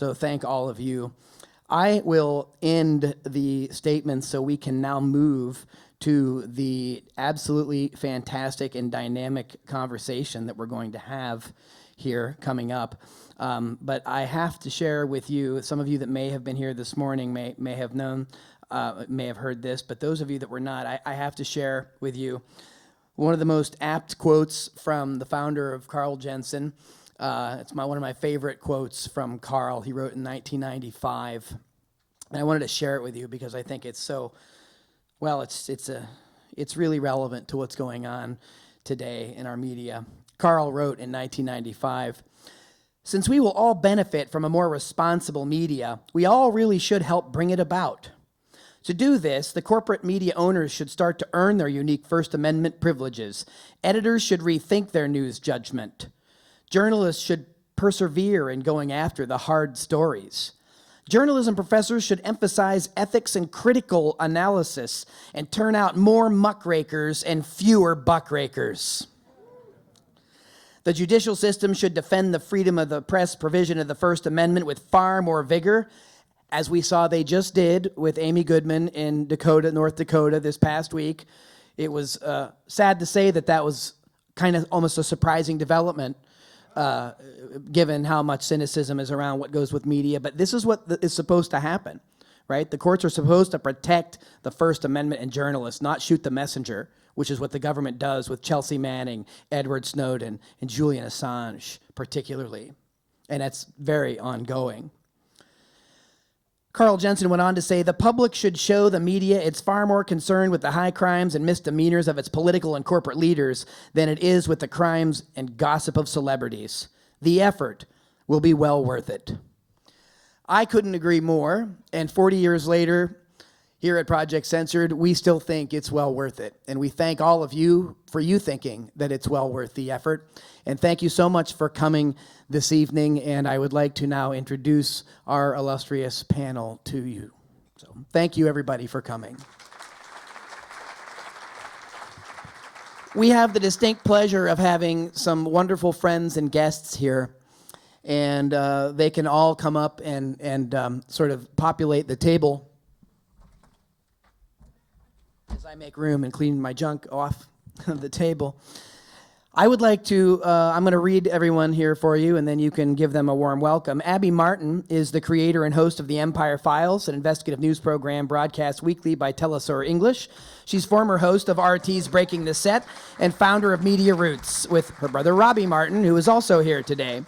So thank all of you. I will end the statement so we can now move to the absolutely fantastic and dynamic conversation that we're going to have here coming up. But I have to share with you, some of you that may have been here this morning may have known, may have heard this, but those of you that were not, I have to share with you one of the most apt quotes from the founder of Carl Jensen. It's one of my favorite quotes from Carl. He wrote in 1995. And I wanted to share it with you because I think it's so, well, it's really relevant to what's going on today in our media. Carl wrote in 1995, "Since we will all benefit from a more responsible media, we all really should help bring it about. To do this, the corporate media owners should start to earn their unique First Amendment privileges. Editors should rethink their news judgment. Journalists should persevere in going after the hard stories. Journalism professors should emphasize ethics and critical analysis and turn out more muckrakers and fewer buckrakers. The judicial system should defend the freedom of the press provision of the First Amendment with far more vigor, as we saw they just did with Amy Goodman in North Dakota this past week. It was sad to say that was kind of almost a surprising development, given how much cynicism is around what goes with media. But this is what is supposed to happen, right? The courts are supposed to protect the First Amendment and journalists, not shoot the messenger, which is what the government does with Chelsea Manning, Edward Snowden, and Julian Assange particularly. And that's very ongoing. Carl Jensen went on to say, "The public should show the media it's far more concerned with the high crimes and misdemeanors of its political and corporate leaders than it is with the crimes and gossip of celebrities. The effort will be well worth it." I couldn't agree more, and 40 years later, here at Project Censored, we still think it's well worth it. And we thank all of you for you thinking that it's well worth the effort. And thank you so much for coming this evening. And I would like to now introduce our illustrious panel to you. So thank you, everybody, for coming. We have the distinct pleasure of having some wonderful friends and guests here. And they can all come up and sort of populate the table as I make room and clean my junk off the table. I would like to, I'm going to read everyone here for you, and then you can give them a warm welcome. Abby Martin is the creator and host of the Empire Files, an investigative news program broadcast weekly by Telesur English. She's former host of RT's Breaking the Set and founder of Media Roots with her brother Robbie Martin, who is also here today.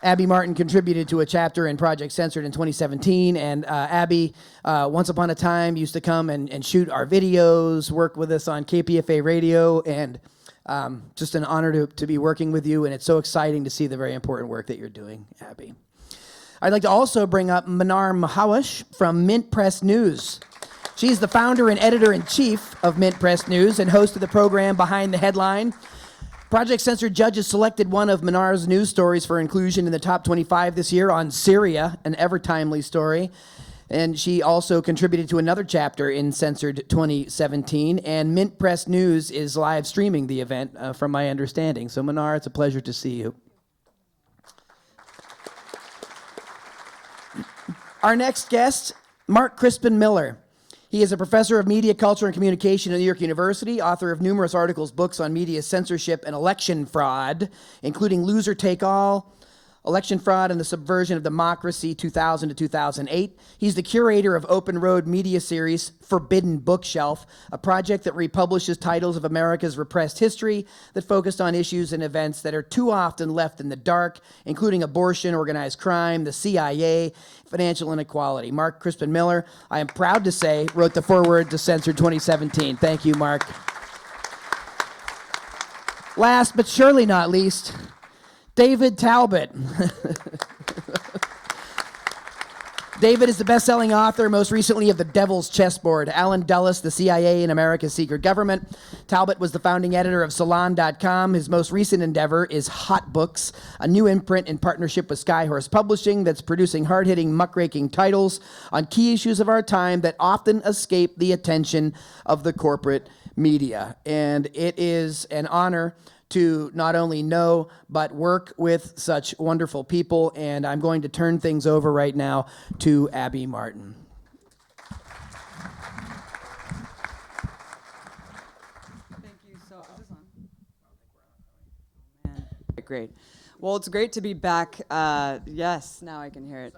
Abby Martin contributed to a chapter in Project Censored in 2017, and Abby, once upon a time, used to come and shoot our videos, work with us on KPFA radio, and just an honor to be working with you, and it's so exciting to see the very important work that you're doing, Abby. I'd like to also bring up Mnar Muhawesh from Mint Press News. She's the founder and editor-in-chief of Mint Press News and host of the program Behind the Headline. Project Censored judges selected one of Mnar's news stories for inclusion in the top 25 this year on Syria, an ever-timely story. And she also contributed to another chapter in Censored 2017. And Mint Press News is live streaming the event, from my understanding. So, Mnar, it's a pleasure to see you. Our next guest, Mark Crispin Miller. He is a professor of media culture and communication at New York University, author of numerous articles, books on media censorship and election fraud, including Loser Take All, Election Fraud and the Subversion of Democracy, 2000 to 2008. He's the curator of Open Road media series Forbidden Bookshelf, a project that republishes titles of America's repressed history that focused on issues and events that are too often left in the dark, including abortion, organized crime, the CIA, financial inequality. Mark Crispin Miller, I am proud to say, wrote the foreword to Censored 2017. Thank you, Mark. Last but surely not least, David Talbot. David is the best-selling author, most recently of The Devil's Chessboard, Alan Dulles, the CIA and America's Secret Government. Talbot was the founding editor of Salon.com. His most recent endeavor is Hot Books, a new imprint in partnership with Skyhorse Publishing that's producing hard-hitting, muckraking titles on key issues of our time that often escape the attention of the corporate media. And it is an honor to not only know, but work with such wonderful people. And I'm going to turn things over right now to Abby Martin. Thank you. So, is this on? Man. Great. Well, it's great to be back. Yes, now I can hear it.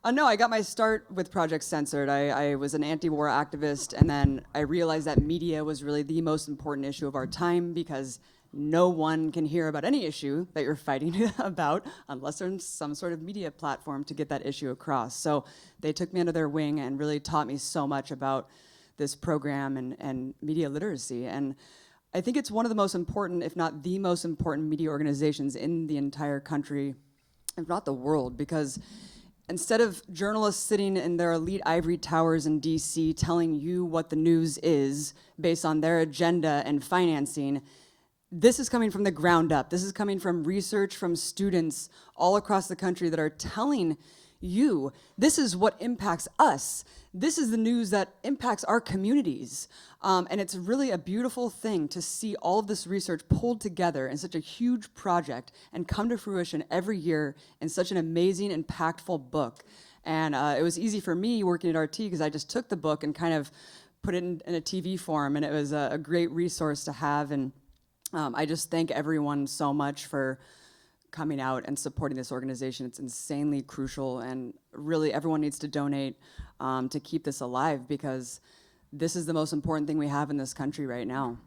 No, I got my start with Project Censored. I was an anti-war activist, and then I realized that media was really the most important issue of our time, because no one can hear about any issue that you're fighting about unless there's some sort of media platform to get that issue across. So they took me under their wing and really taught me so much about this program and media literacy. And I think it's one of the most important, if not the most important, media organizations in the entire country, if not the world, because instead of journalists sitting in their elite ivory towers in DC telling you what the news is based on their agenda and financing, this is coming from the ground up. This is coming from research from students all across the country that are telling you, this is what impacts us. This is the news that impacts our communities. And it's really a beautiful thing to see all of this research pulled together in such a huge project and come to fruition every year in such an amazing, impactful book. And it was easy for me working at RT because I just took the book and kind of put it in a TV form, and it was a great resource to have. And I just thank everyone so much for coming out and supporting this organization. It's insanely crucial, and really everyone needs to donate to keep this alive, because this is the most important thing we have in this country right now.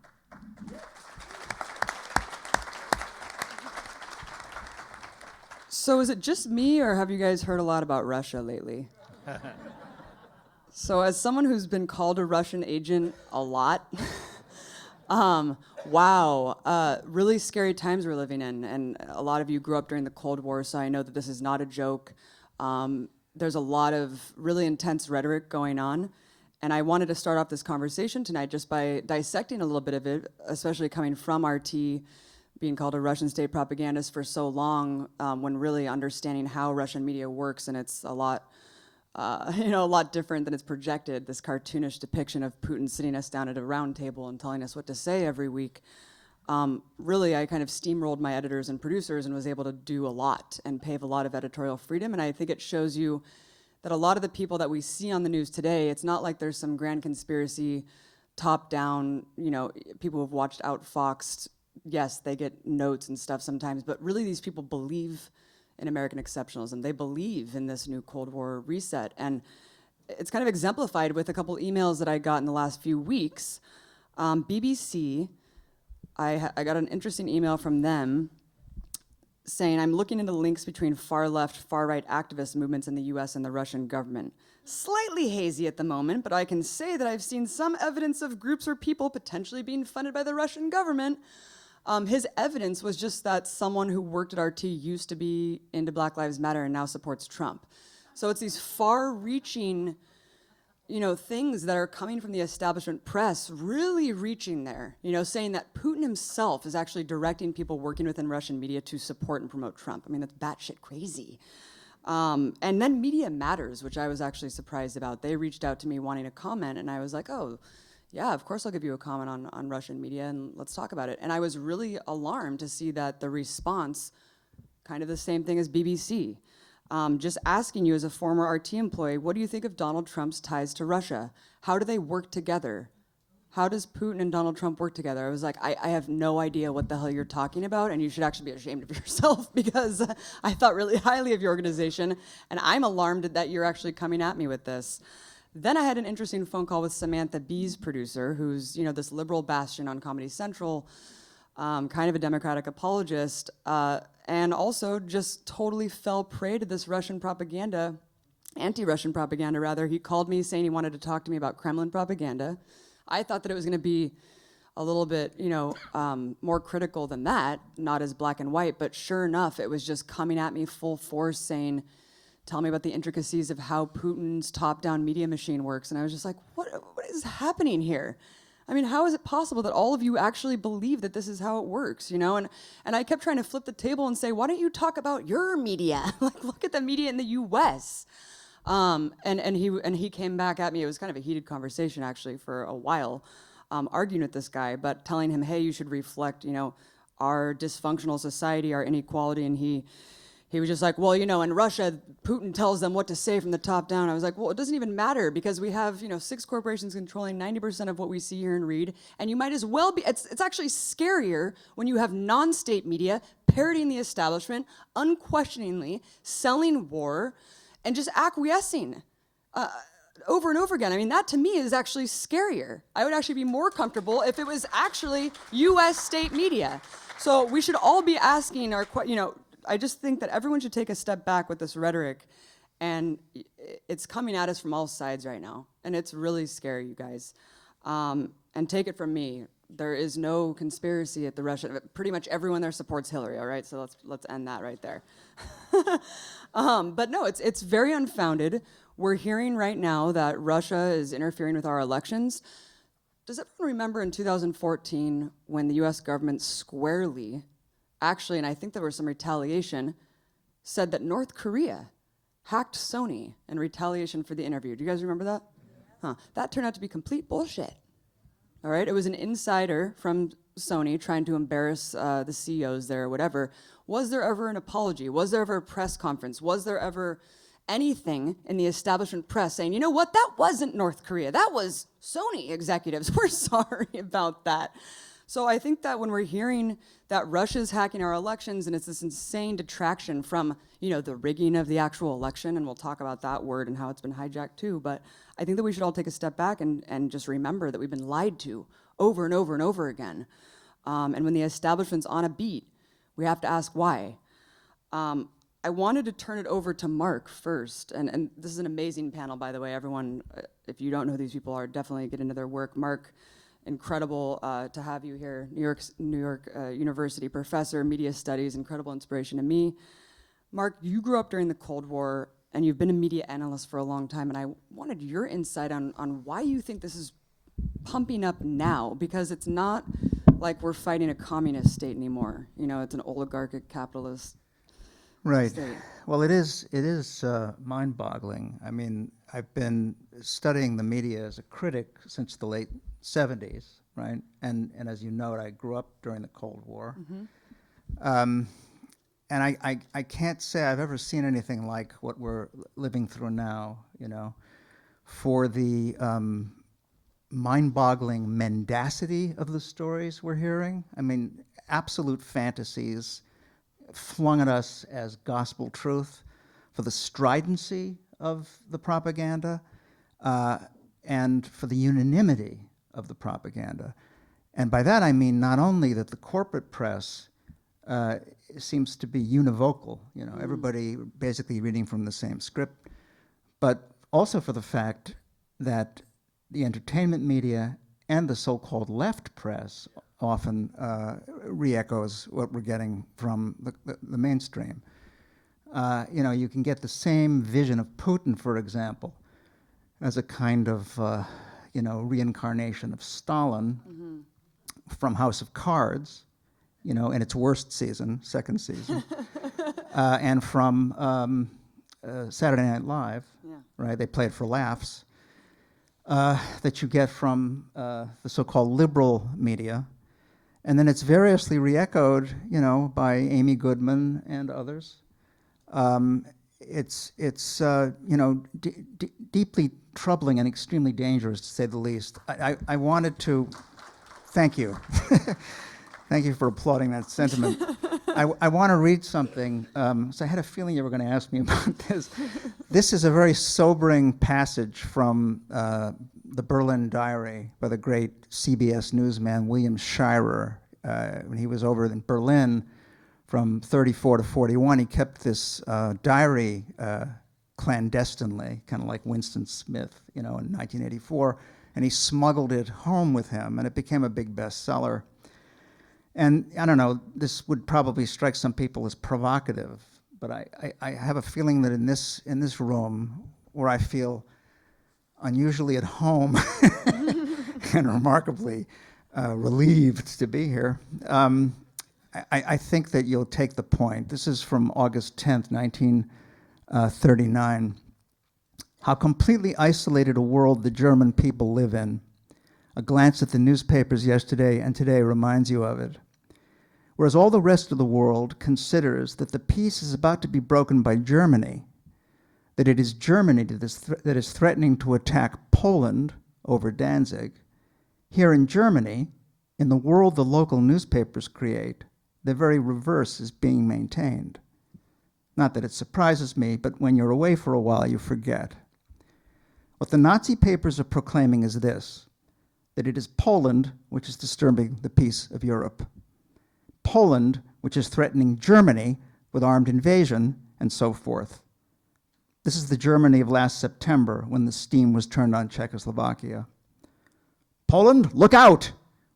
So is it just me, or have you guys heard a lot about Russia lately? So as someone who's been called a Russian agent a lot, wow, really scary times we're living in, and a lot of you grew up during the Cold War, so I know that this is not a joke. There's a lot of really intense rhetoric going on, and I wanted to start off this conversation tonight just by dissecting a little bit of it, especially coming from RT, being called a Russian state propagandist for so long, when really understanding how Russian media works, and it's a lot a lot different than it's projected, this cartoonish depiction of Putin sitting us down at a round table and telling us what to say every week. Really, I kind of steamrolled my editors and producers and was able to do a lot and pave a lot of editorial freedom. And I think it shows you that a lot of the people that we see on the news today, it's not like there's some grand conspiracy, top-down, people who've watched Outfoxed. Yes, they get notes and stuff sometimes, but really these people believe in American exceptionalism. They believe in this new Cold War reset. And it's kind of exemplified with a couple emails that I got in the last few weeks. BBC, I got an interesting email from them saying, I'm looking into links between far-left, far-right activist movements in the US and the Russian government. Slightly hazy at the moment, but I can say that I've seen some evidence of groups or people potentially being funded by the Russian government. His evidence was just that someone who worked at RT used to be into Black Lives Matter and now supports Trump. So it's these far-reaching, things that are coming from the establishment press, really reaching there, saying that Putin himself is actually directing people working within Russian media to support and promote Trump. I mean, that's batshit crazy. And then Media Matters, which I was actually surprised about. They reached out to me wanting to comment, and I was like, oh, yeah, of course I'll give you a comment on Russian media, and let's talk about it. And I was really alarmed to see that the response, kind of the same thing as BBC. Just asking you as a former RT employee, what do you think of Donald Trump's ties to Russia? How do they work together? How does Putin and Donald Trump work together? I was like, I have no idea what the hell you're talking about, and you should actually be ashamed of yourself, because I thought really highly of your organization, and I'm alarmed that you're actually coming at me with this. Then I had an interesting phone call with Samantha Bee's producer, who's this liberal bastion on Comedy Central, kind of a Democratic apologist, and also just totally fell prey to this Russian propaganda, anti-Russian propaganda rather. He called me saying he wanted to talk to me about Kremlin propaganda. I thought that it was going to be a little bit, more critical than that, not as black and white, but sure enough, it was just coming at me full force saying, tell me about the intricacies of how Putin's top-down media machine works. And I was just like, what is happening here? I mean, how is it possible that all of you actually believe that this is how it works, And I kept trying to flip the table and say, why don't you talk about your media? Like, look at the media in the US. And he came back at me. It was kind of a heated conversation, actually, for a while. arguing with this guy, but telling him, hey, you should reflect, our dysfunctional society, our inequality, and he was just like, well, in Russia, Putin tells them what to say from the top down. I was like, well, it doesn't even matter because we have, 6 corporations controlling 90% of what we see, hear, and read. And you might as well be, it's actually scarier when you have non-state media parroting the establishment, unquestioningly selling war, and just acquiescing over and over again. I mean, that to me is actually scarier. I would actually be more comfortable if it was actually U.S. state media. So we should all be asking I just think that everyone should take a step back with this rhetoric, and it's coming at us from all sides right now, and it's really scary, you guys. And take it from me, there is no conspiracy at the Russian. Pretty much everyone there supports Hillary. All right, so let's end that right there. But no, it's very unfounded. We're hearing right now that Russia is interfering with our elections. Does everyone remember in 2014 when the U.S. government squarely, actually, and I think there was some retaliation, said that North Korea hacked Sony in retaliation for the interview? Do you guys remember that? Huh. That turned out to be complete bullshit. All right, it was an insider from Sony trying to embarrass the CEOs there or whatever. Was there ever an apology? Was there ever a press conference? Was there ever anything in the establishment press saying, you know what, that wasn't North Korea, that was Sony executives, we're sorry about that? So I think that when we're hearing that Russia's hacking our elections and it's this insane detraction from, the rigging of the actual election, and we'll talk about that word and how it's been hijacked too, but I think that we should all take a step back and just remember that we've been lied to over and over and over again. And when the establishment's on a beat, we have to ask why. I wanted to turn it over to Mark first, and this is an amazing panel, by the way. Everyone, if you don't know who these people are, definitely get into their work. Mark, incredible to have you here. New York University professor, media studies, incredible inspiration to me. Mark, you grew up during the Cold War, and you've been a media analyst for a long time, and I wanted your insight on why you think this is pumping up now, because it's not like we're fighting a communist state anymore. It's an oligarchic capitalist Right. state. Well, it is mind-boggling. I mean, I've been studying the media as a critic since the late 70s, right? And as you note, I grew up during the Cold War. Mm-hmm. And I can't say I've ever seen anything like what we're living through now, for the mind-boggling mendacity of the stories we're hearing. I mean, absolute fantasies flung at us as gospel truth, for the stridency of the propaganda, and for the unanimity of the propaganda. And by that I mean not only that the corporate press seems to be univocal, everybody basically reading from the same script, but also for the fact that the entertainment media and the so-called left press often re-echoes what we're getting from the mainstream. You can get the same vision of Putin, for example, as a kind of reincarnation of Stalin from House of Cards, in its worst season, second season, and from Saturday Night Live, right? They play it for laughs. That you get from the so-called liberal media. And then it's variously re-echoed, by Amy Goodman and others. It's deeply troubling and extremely dangerous, to say the least. I wanted to, thank you. Thank you for applauding that sentiment. I want to read something. So I had a feeling you were going to ask me about this. This is a very sobering passage from the Berlin Diary by the great CBS newsman William Shirer. When he was over in Berlin from 34 to 41, he kept this diary clandestinely, kind of like Winston Smith, in 1984, and he smuggled it home with him, and it became a big bestseller. And I don't know, this would probably strike some people as provocative, but I have a feeling that in this room, where I feel unusually at home and remarkably relieved to be here, I think that you'll take the point. This is from August 10th, 1939. How completely isolated a world the German people live in. A glance at the newspapers yesterday and today reminds you of it. Whereas all the rest of the world considers that the peace is about to be broken by Germany, that it is Germany that is threatening to attack Poland over Danzig, here in Germany, in the world the local newspapers create, the very reverse is being maintained. Not that it surprises me, but when you're away for a while, you forget. What the Nazi papers are proclaiming is this, that it is Poland which is disturbing the peace of Europe. Poland which is threatening Germany with armed invasion and so forth. This is the Germany of last September when the steam was turned on Czechoslovakia. Poland, look out,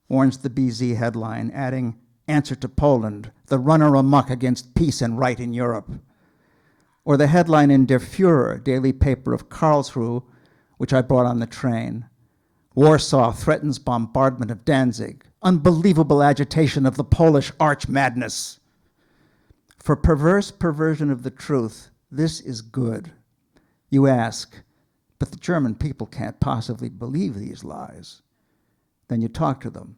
warns the BZ headline, adding, answer to Poland, the runner amok against peace and right in Europe. Or the headline in Der Führer, daily paper of Karlsruhe, which I brought on the train. Warsaw threatens bombardment of Danzig. Unbelievable agitation of the Polish arch madness. For perverse perversion of the truth, this is good. You ask, but the German people can't possibly believe these lies. Then you talk to them.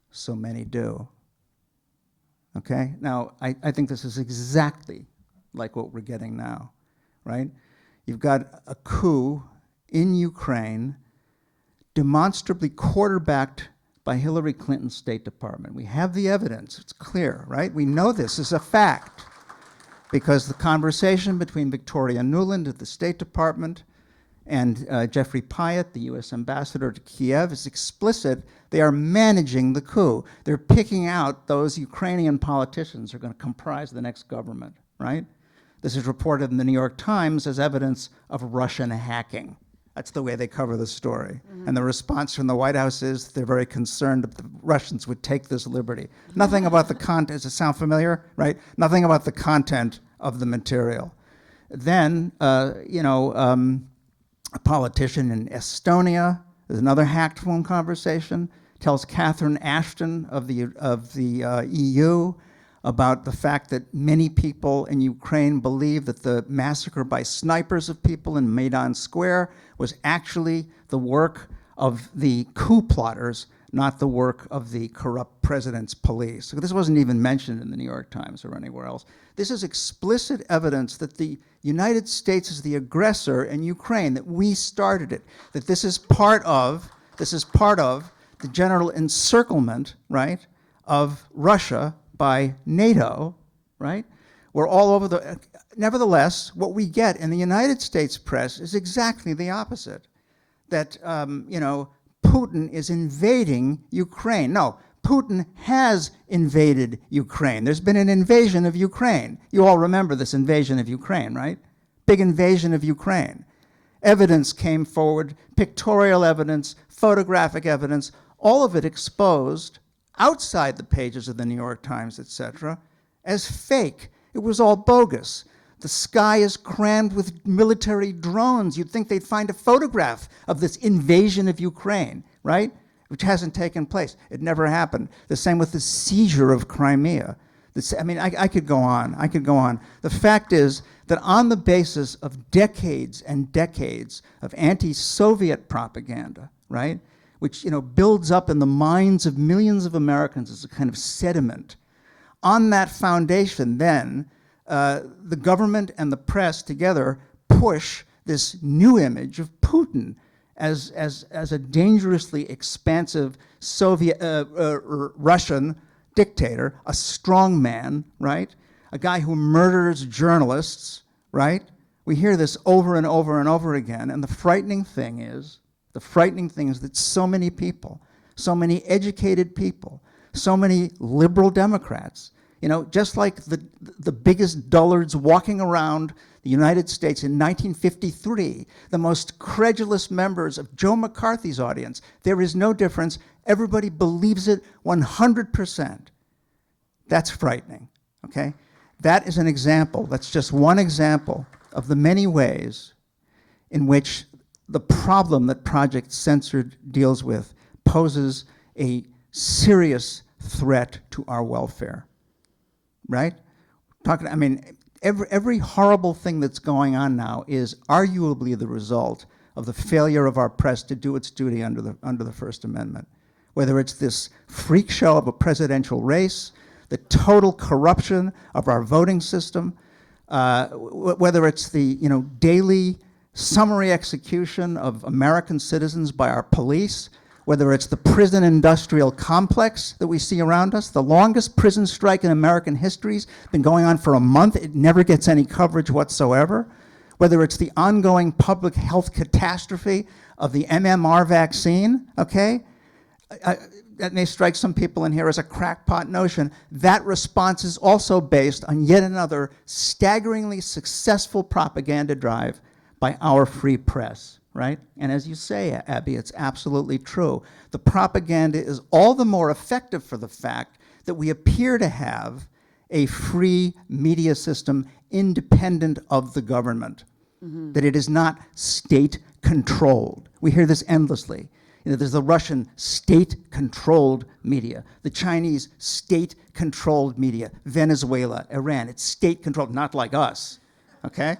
So many do. Okay? Now, I think this is exactly like what we're getting now, right? You've got a coup in Ukraine, demonstrably quarterbacked by Hillary Clinton's State Department. We have the evidence. It's clear, right? We know this is a fact because the conversation between Victoria Nuland at the State Department and Jeffrey Pyatt, the U.S. ambassador to Kiev, is explicit. They are managing the coup. They're picking out those Ukrainian politicians who are going to comprise the next government, right? This is reported in the New York Times as evidence of Russian hacking. That's the way they cover the story. Mm-hmm. And the response from the White House is they're very concerned that the Russians would take this liberty. Nothing about the content, does it sound familiar, right? Nothing about the content of the material. Then, a politician in Estonia, there's another hacked phone conversation, tells Catherine Ashton of the EU about the fact that many people in Ukraine believe that the massacre by snipers of people in Maidan Square was actually the work of the coup plotters, not the work of the corrupt president's police. So this wasn't even mentioned in the New York Times or anywhere else. This is explicit evidence that the United States is the aggressor in Ukraine, that we started it, that this is part of the general encirclement, right, of Russia by NATO, right? We're all over the... Nevertheless, what we get in the United States press is exactly the opposite. That, Putin is invading Ukraine. No, Putin has invaded Ukraine. There's been an invasion of Ukraine. You all remember this invasion of Ukraine, right? Big invasion of Ukraine. Evidence came forward, pictorial evidence, photographic evidence, all of it exposed outside the pages of the New York Times, etc., as fake. It was all bogus. The sky is crammed with military drones. You'd think they'd find a photograph of this invasion of Ukraine, right? Which hasn't taken place. It never happened. The same with the seizure of Crimea. I could go on. I could go on. The fact is that on the basis of decades and decades of anti-Soviet propaganda, right, which builds up in the minds of millions of Americans as a kind of sediment, on that foundation, then, the government and the press together push this new image of Putin as a dangerously expansive Soviet Russian dictator, a strong man, right? A guy who murders journalists, right? We hear this over and over and over again, and the frightening thing is that so many people, so many educated people, so many liberal Democrats, just like the biggest dullards walking around the United States in 1953, the most credulous members of Joe McCarthy's audience, there is no difference. Everybody believes it 100%. That's frightening, okay? That is an example, that's just one example of the many ways in which the problem that Project Censored deals with poses a serious threat to our welfare, right? Every horrible thing that's going on now is arguably the result of the failure of our press to do its duty under the First Amendment. Whether it's this freak show of a presidential race, the total corruption of our voting system, whether it's the daily summary execution of American citizens by our police, whether it's the prison industrial complex that we see around us, the longest prison strike in American history has been going on for a month. It never gets any coverage whatsoever. Whether it's the ongoing public health catastrophe of the MMR vaccine, okay? That may strike some people in here as a crackpot notion. That response is also based on yet another staggeringly successful propaganda drive by our free press, right? And as you say, Abby, it's absolutely true. The propaganda is all the more effective for the fact that we appear to have a free media system independent of the government, that it is not state-controlled. We hear this endlessly. There's the Russian state-controlled media, the Chinese state-controlled media, Venezuela, Iran, it's state-controlled, not like us, okay?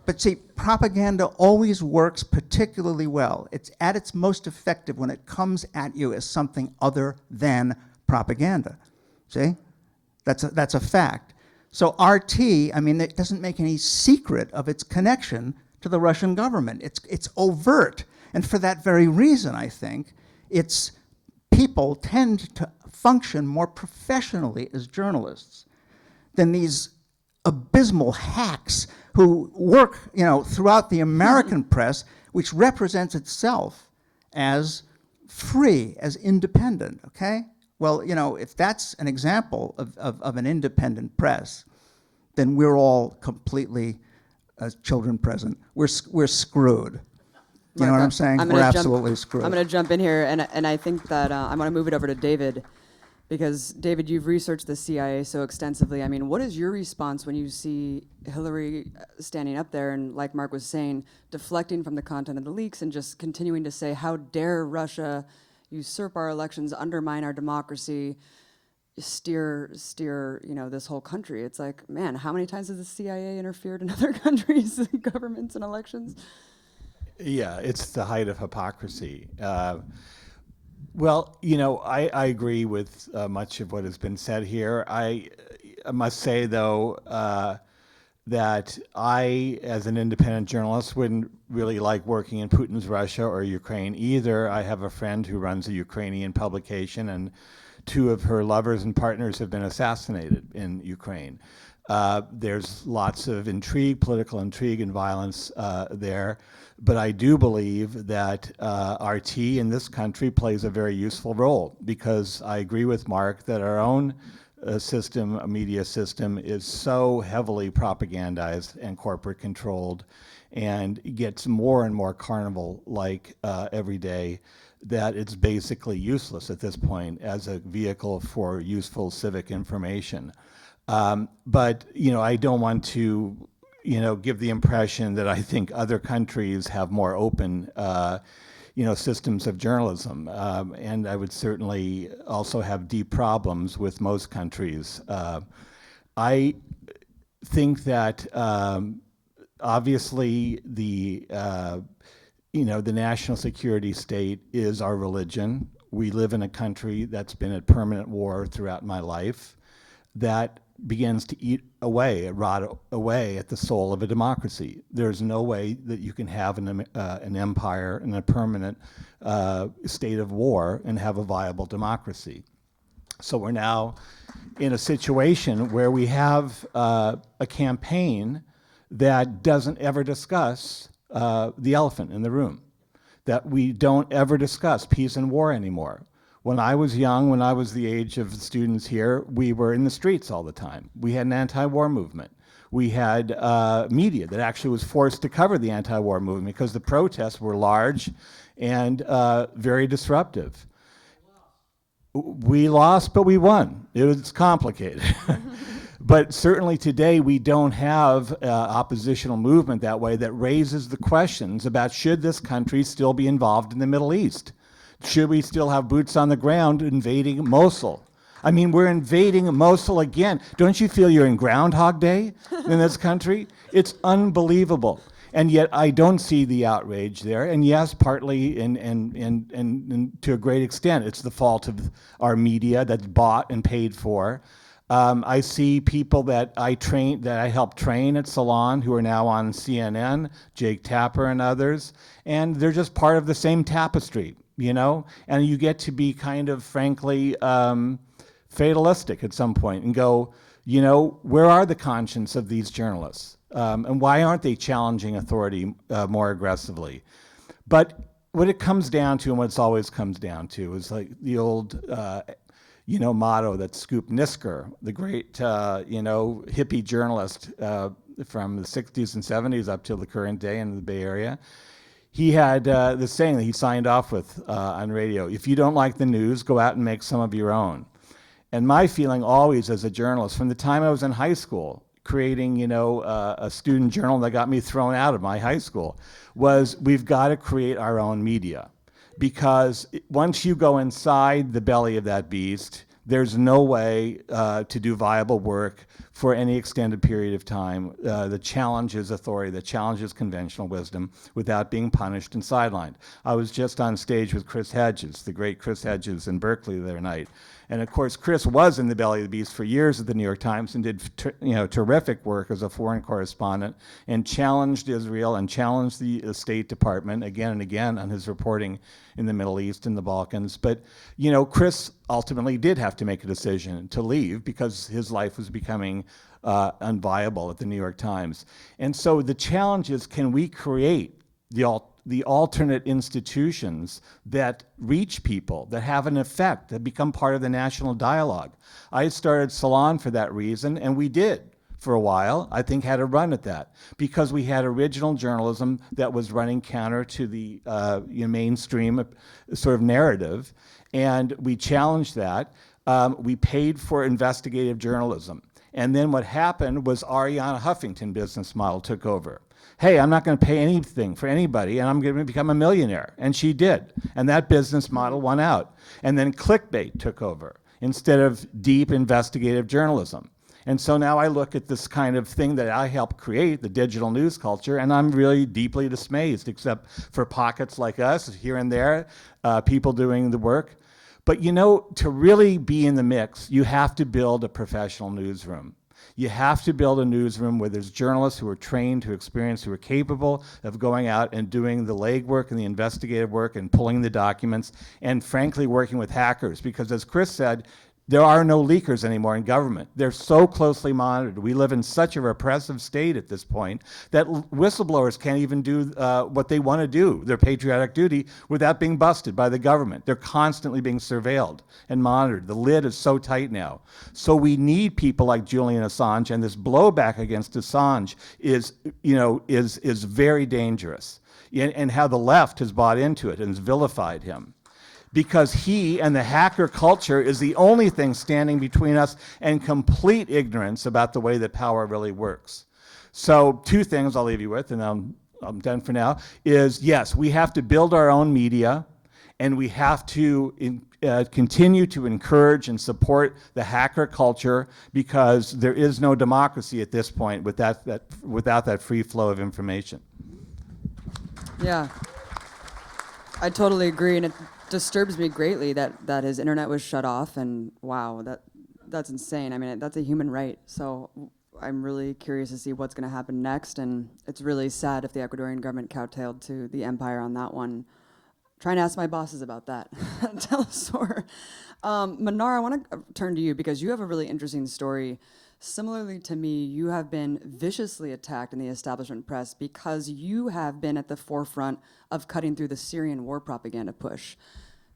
But see, propaganda always works particularly well. It's at its most effective when it comes at you as something other than propaganda, see? That's a fact. So RT, it doesn't make any secret of its connection to the Russian government. It's overt. And for that very reason, I think, its people tend to function more professionally as journalists than these abysmal hacks who work, throughout the American press, which represents itself as free, as independent, okay? Well, if that's an example of an independent press, then we're all completely, as children present, we're screwed. You know what I'm saying? We're absolutely screwed. I'm going to jump in here, and I think that I'm going to move it over to David, because, David, you've researched the CIA so extensively. What is your response when you see Hillary standing up there and, like Mark was saying, deflecting from the content of the leaks and just continuing to say, how dare Russia usurp our elections, undermine our democracy, steer this whole country? It's like, man, how many times has the CIA interfered in other countries' governments and elections? Yeah, it's the height of hypocrisy. Well, I agree with much of what has been said here. I must say, though, that I, as an independent journalist, wouldn't really like working in Putin's Russia or Ukraine either. I have a friend who runs a Ukrainian publication, and 2 of her lovers and partners have been assassinated in Ukraine. There's lots of intrigue, political intrigue and violence there. But I do believe that RT in this country plays a very useful role, because I agree with Mark that our own media system, is so heavily propagandized and corporate controlled and gets more and more carnival-like every day, that it's basically useless at this point as a vehicle for useful civic information. But I don't want to give the impression that I think other countries have more open, systems of journalism. And I would certainly also have deep problems with most countries. I think that obviously the national security state is our religion. We live in a country that's been at permanent war throughout my life. That begins to eat away, rot away at the soul of a democracy. There's no way that you can have an empire in a permanent state of war and have a viable democracy. So we're now in a situation where we have a campaign that doesn't ever discuss the elephant in the room, that we don't ever discuss peace and war anymore. When I was young, when I was the age of students here, we were in the streets all the time. We had an anti-war movement. We had media that actually was forced to cover the anti-war movement because the protests were large and very disruptive. We lost, but we won. It was complicated. But certainly today we don't have oppositional movement that way that raises the questions about, should this country still be involved in the Middle East? Should we still have boots on the ground invading Mosul? We're invading Mosul again. Don't you feel you're in Groundhog Day in this country? It's unbelievable. And yet I don't see the outrage there. And yes, partly and to a great extent, it's the fault of our media that's bought and paid for. I see people that I helped train at Salon who are now on CNN, Jake Tapper and others, and they're just part of the same tapestry, you know? And you get to be kind of, frankly, fatalistic at some point and go, you know, where are the conscience of these journalists? And why aren't they challenging authority more aggressively? But what it comes down to, and what it's always comes down to, is like the old, motto that Scoop Nisker, the great, hippie journalist from the 60s and 70s up till the current day in the Bay Area. He had this saying that he signed off with on radio: if you don't like the news, go out and make some of your own. And my feeling always as a journalist, from the time I was in high school, creating, a student journal that got me thrown out of my high school, was we've got to create our own media. Because once you go inside the belly of that beast, there's no way to do viable work for any extended period of time that challenges authority, that challenges conventional wisdom without being punished and sidelined. I was just on stage with Chris Hedges, the great Chris Hedges in Berkeley the other night. And of course, Chris was in the belly of the beast for years at the New York Times and did terrific work as a foreign correspondent and challenged Israel and challenged the State Department again and again on his reporting in the Middle East and the Balkans. But, Chris ultimately did have to make a decision to leave because his life was becoming unviable at the New York Times. And so the challenge is, can we create the alternate institutions that reach people, that have an effect, that become part of the national dialogue? I started Salon for that reason, and we did for a while, I think, had a run at that, because we had original journalism that was running counter to the mainstream sort of narrative, and we challenged that. We paid for investigative journalism. And then what happened was Arianna Huffington business model took over. Hey, I'm not going to pay anything for anybody, and I'm going to become a millionaire. And she did. And that business model won out. And then clickbait took over instead of deep investigative journalism. And so now I look at this kind of thing that I helped create, the digital news culture, and I'm really deeply dismayed, except for pockets like us here and there, people doing the work. But to really be in the mix, you have to build a professional newsroom. You have to build a newsroom where there's journalists who are trained, who are experienced, who are capable of going out and doing the legwork and the investigative work and pulling the documents and, frankly, working with hackers. Because as Chris said, there are no leakers anymore in government. They're so closely monitored. We live in such a repressive state at this point that whistleblowers can't even do what they want to do, their patriotic duty, without being busted by the government. They're constantly being surveilled and monitored. The lid is so tight now. So we need people like Julian Assange, and this blowback against Assange is very dangerous. And how the left has bought into it and has vilified him, because he and the hacker culture is the only thing standing between us and complete ignorance about the way that power really works. So 2 things I'll leave you with, and I'm done for now, is yes, we have to build our own media, and we have to continue to encourage and support the hacker culture, because there is no democracy at this point without that free flow of information. Yeah, I totally agree, and it disturbs me greatly that his internet was shut off, and wow, that's insane. I mean, that's a human right. So I'm really curious to see what's going to happen next, and it's really sad if the Ecuadorian government kowtowed to the empire on that one. Trying to ask my bosses about that. Tell us more. Mnar, I want to turn to you because you have a really interesting story. Similarly to me, you have been viciously attacked in the establishment press because you have been at the forefront of cutting through the Syrian war propaganda push.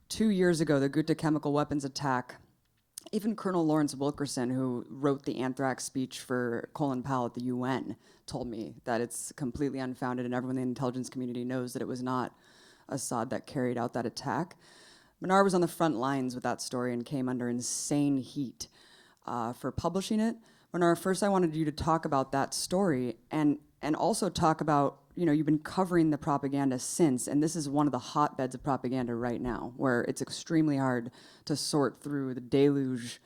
2 years ago, the Ghouta chemical weapons attack, even Colonel Lawrence Wilkerson, who wrote the anthrax speech for Colin Powell at the UN, told me that it's completely unfounded, and everyone in the intelligence community knows that it was not Assad that carried out that attack. Mnar was on the front lines with that story and came under insane heat for publishing it. Mnar, first I wanted you to talk about that story and also talk about, you've been covering the propaganda since, and this is one of the hotbeds of propaganda right now, where it's extremely hard to sort through the deluge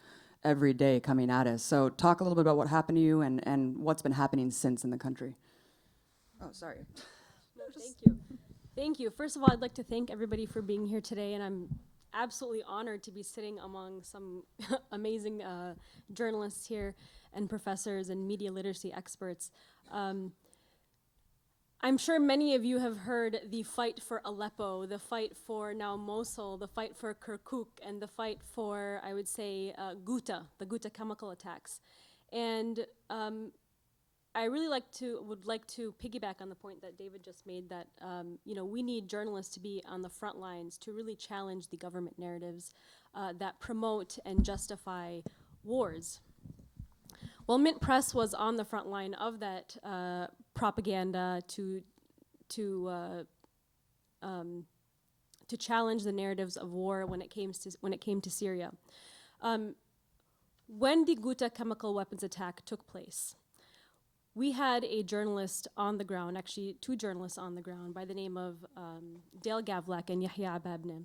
every day coming at us. So talk a little bit about what happened to you and what's been happening since in the country. Oh, sorry. No, thank you. Thank you. First of all, I'd like to thank everybody for being here today, and I'm absolutely honored to be sitting among some amazing journalists here and professors and media literacy experts. I'm sure many of you have heard the fight for Aleppo, the fight for now Mosul, the fight for Kirkuk, and the fight for, I would say, Ghouta, the Ghouta chemical attacks. And I really would like to piggyback on the point that David just made that we need journalists to be on the front lines to really challenge the government narratives that promote and justify wars. Well, Mint Press was on the front line of that propaganda to challenge the narratives of war when it came to Syria. When the Ghouta chemical weapons attack took place, we had a journalist on the ground, actually 2 journalists on the ground by the name of Dale Gavlak and Yahya Ababne.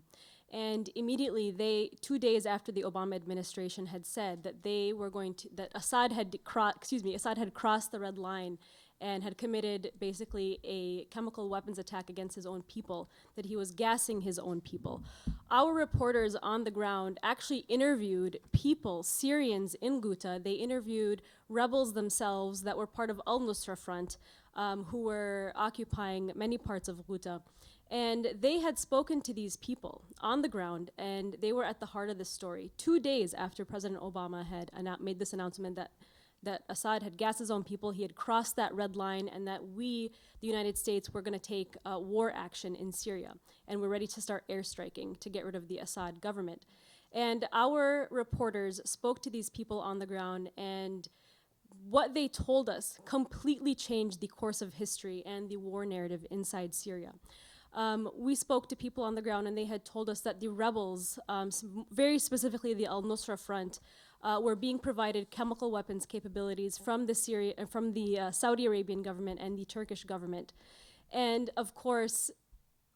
And immediately, 2 days after the Obama administration had said that that Assad had crossed the red line and had committed basically a chemical weapons attack against his own people, that he was gassing his own people. Our reporters on the ground actually interviewed people, Syrians in Ghouta. They interviewed rebels themselves that were part of al-Nusra Front, who were occupying many parts of Ghouta. And they had spoken to these people on the ground, and they were at the heart of this story. 2 days after President Obama had made this announcement that Assad had gassed his own people, he had crossed that red line, and that we, the United States, were going to take war action in Syria. And we're ready to start airstriking to get rid of the Assad government. And our reporters spoke to these people on the ground, and what they told us completely changed the course of history and the war narrative inside Syria. We spoke to people on the ground, and they had told us that the rebels, very specifically the al-Nusra Front, were being provided chemical weapons capabilities from the Saudi Arabian government and the Turkish government. And of course,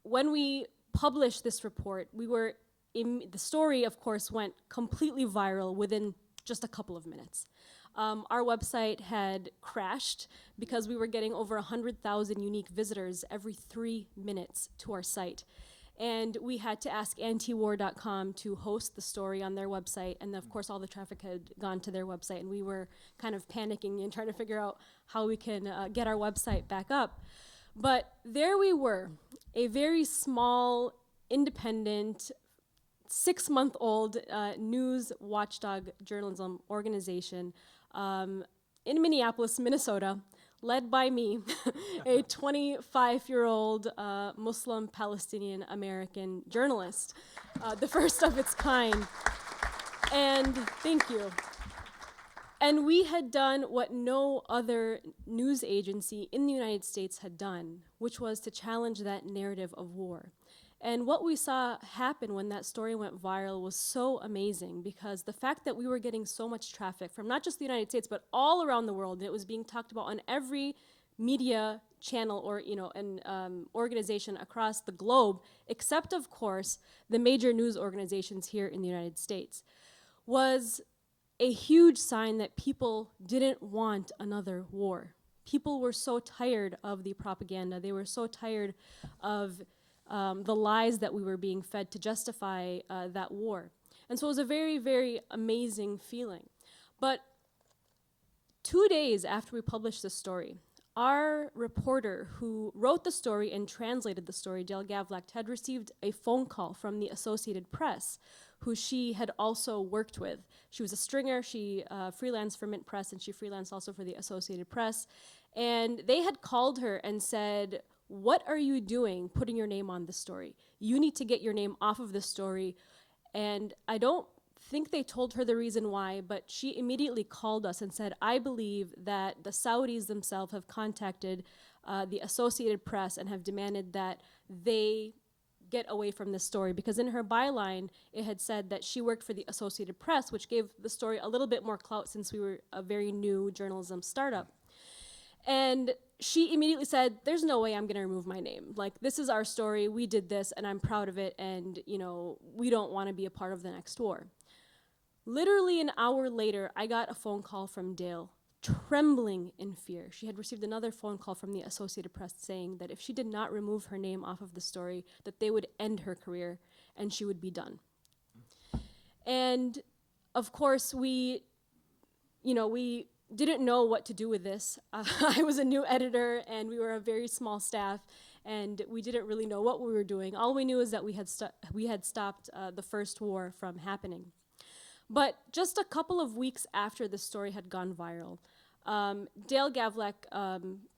when we published this report, the story, of course, went completely viral within just a couple of minutes. Our website had crashed because we were getting over 100,000 unique visitors every 3 minutes to our site. And we had to ask antiwar.com to host the story on their website. And of course, all the traffic had gone to their website. And we were kind of panicking and trying to figure out how we can get our website back up. But there we were, a very small, independent, 6-month-old news watchdog journalism organization in Minneapolis, Minnesota, led by me, a 25-year-old Muslim Palestinian American journalist, the first of its kind. And thank you. And we had done what no other news agency in the United States had done, which was to challenge that narrative of war. And what we saw happen when that story went viral was so amazing, because the fact that we were getting so much traffic from not just the United States, but all around the world, and it was being talked about on every media channel or organization across the globe, except of course the major news organizations here in the United States, was a huge sign that people didn't want another war. People were so tired of the propaganda. They were so tired of the lies that we were being fed to justify that war. And so it was a very, very amazing feeling. But 2 days after we published this story, our reporter who wrote the story and translated the story, Dale Gavlak, had received a phone call from the Associated Press, who she had also worked with. She was a stringer. She freelanced for Mint Press, and she freelanced also for the Associated Press. And they had called her and said, "What are you doing putting your name on this story? You need to get your name off of this story." And I don't think they told her the reason why, but she immediately called us and said, "I believe that the Saudis themselves have contacted the Associated Press and have demanded that they get away from this story," because in her byline, it had said that she worked for the Associated Press, which gave the story a little bit more clout since we were a very new journalism startup. And she immediately said, "There's no way I'm going to remove my name. Like, this is our story. We did this, and I'm proud of it, and, we don't want to be a part of the next war." Literally an hour later, I got a phone call from Dale trembling in fear. She had received another phone call from the Associated Press saying that if she did not remove her name off of the story, that they would end her career and she would be done. And of course, we didn't know what to do with this. I was a new editor and we were a very small staff and we didn't really know what we were doing. All we knew is that we had stopped the first war from happening. But just a couple of weeks after the story had gone viral, Dale Gavlek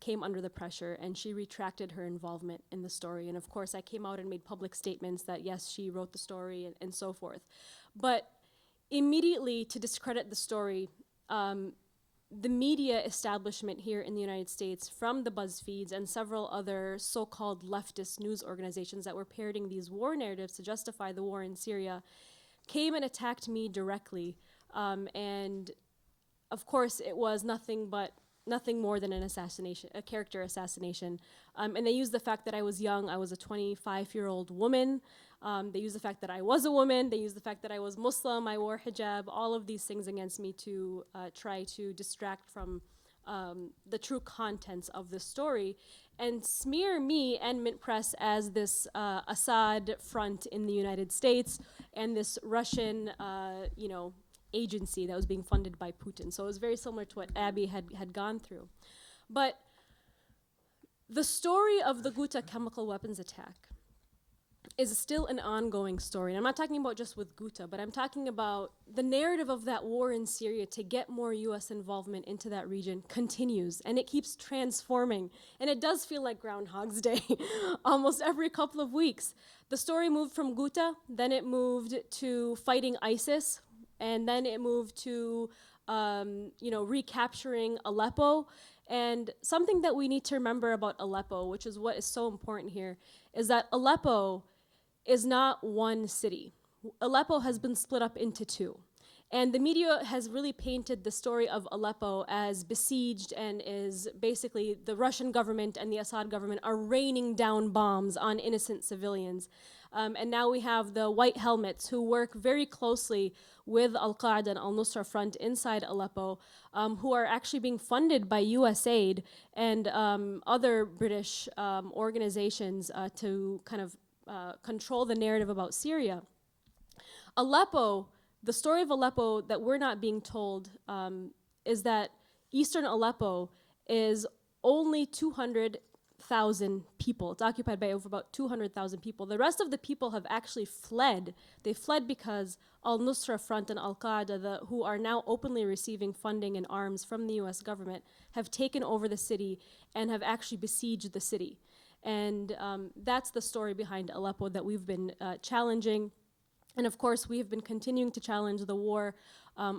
came under the pressure and she retracted her involvement in the story. And of course, I came out and made public statements that yes, she wrote the story and so forth. But immediately to discredit the story, the media establishment here in the United States, from the BuzzFeeds and several other so-called leftist news organizations that were parroting these war narratives to justify the war in Syria, came and attacked me directly. And of course, it was nothing more than an assassination, a character assassination. And they used the fact that I was young. I was a 25-year-old woman. They used the fact that I was a woman. They used the fact that I was Muslim, I wore hijab, all of these things against me to try to distract from the true contents of the story and smear me and Mint Press as this Assad front in the United States and this Russian, agency that was being funded by Putin. So it was very similar to what Abby had gone through. But the story of the Ghouta chemical weapons attack is still an ongoing story. And I'm not talking about just with Ghouta, but I'm talking about the narrative of that war in Syria to get more US involvement into that region continues, and it keeps transforming. And it does feel like Groundhog's Day almost every couple of weeks. The story moved from Ghouta, then it moved to fighting ISIS, and then it moved to recapturing Aleppo. And something that we need to remember about Aleppo, which is what is so important here, is that Aleppo is not one city. Aleppo has been split up into two. And the media has really painted the story of Aleppo as besieged and is basically the Russian government and the Assad government are raining down bombs on innocent civilians. And now we have the white helmets who work very closely with Al-Qaeda and Al-Nusra Front inside Aleppo, who are actually being funded by USAID and other British organizations to kind of control the narrative about Syria. Aleppo, the story of Aleppo that we're not being told is that eastern Aleppo is only 200,000 people. It's occupied by over about 200,000 people. The rest of the people have actually fled. They fled because Al-Nusra Front and Al-Qaeda, who are now openly receiving funding and arms from the US government, have taken over the city and have actually besieged the city. And that's the story behind Aleppo that we've been challenging. And of course, we have been continuing to challenge the war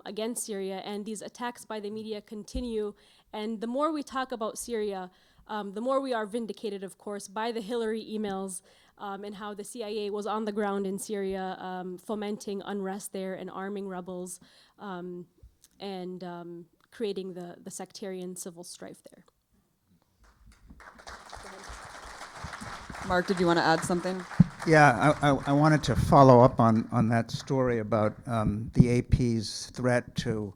against Syria, and these attacks by the media continue. And the more we talk about Syria, the more we are vindicated, of course, by the Hillary emails and how the CIA was on the ground in Syria, fomenting unrest there and arming rebels and creating the sectarian civil strife there. Mark, did you want to add something? Yeah, I wanted to follow up on that story about the AP's threat to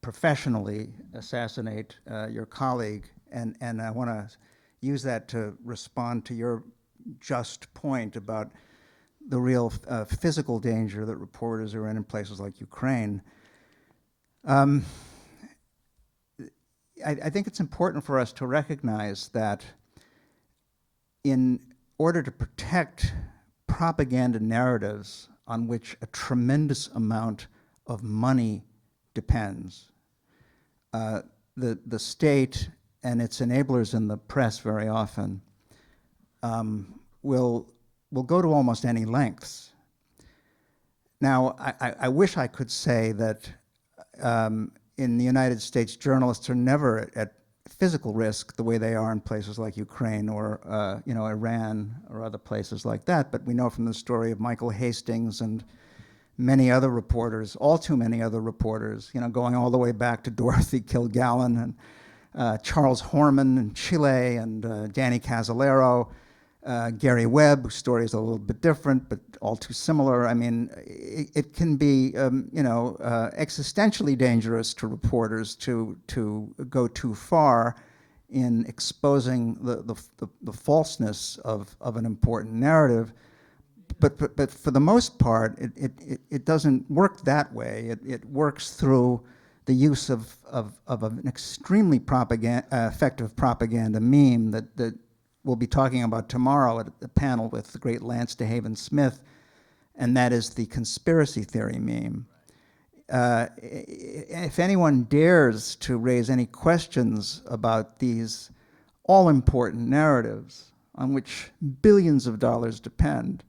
professionally assassinate your colleague, and I want to use that to respond to your just point about the real physical danger that reporters are in places like Ukraine. I think it's important for us to recognize that in order to protect propaganda narratives on which a tremendous amount of money depends, the state and its enablers in the press very often will go to almost any lengths. Now, I wish I could say that in the United States, journalists are never at physical risk the way they are in places like Ukraine or Iran or other places like that. But we know from the story of Michael Hastings and many other reporters, all too many other reporters, going all the way back to Dorothy Kilgallen and Charles Horman in Chile and Danny Casolaro, Gary Webb, whose story is a little bit different, but all too similar. I mean, it can be, existentially dangerous to reporters to go too far in exposing the falseness of an important narrative. But for the most part, it doesn't work that way. It works through the use of an extremely effective propaganda meme that we'll be talking about tomorrow at the panel with the great Lance DeHaven Smith, and that is the conspiracy theory meme. If anyone dares to raise any questions about these all-important narratives on which billions of dollars depend,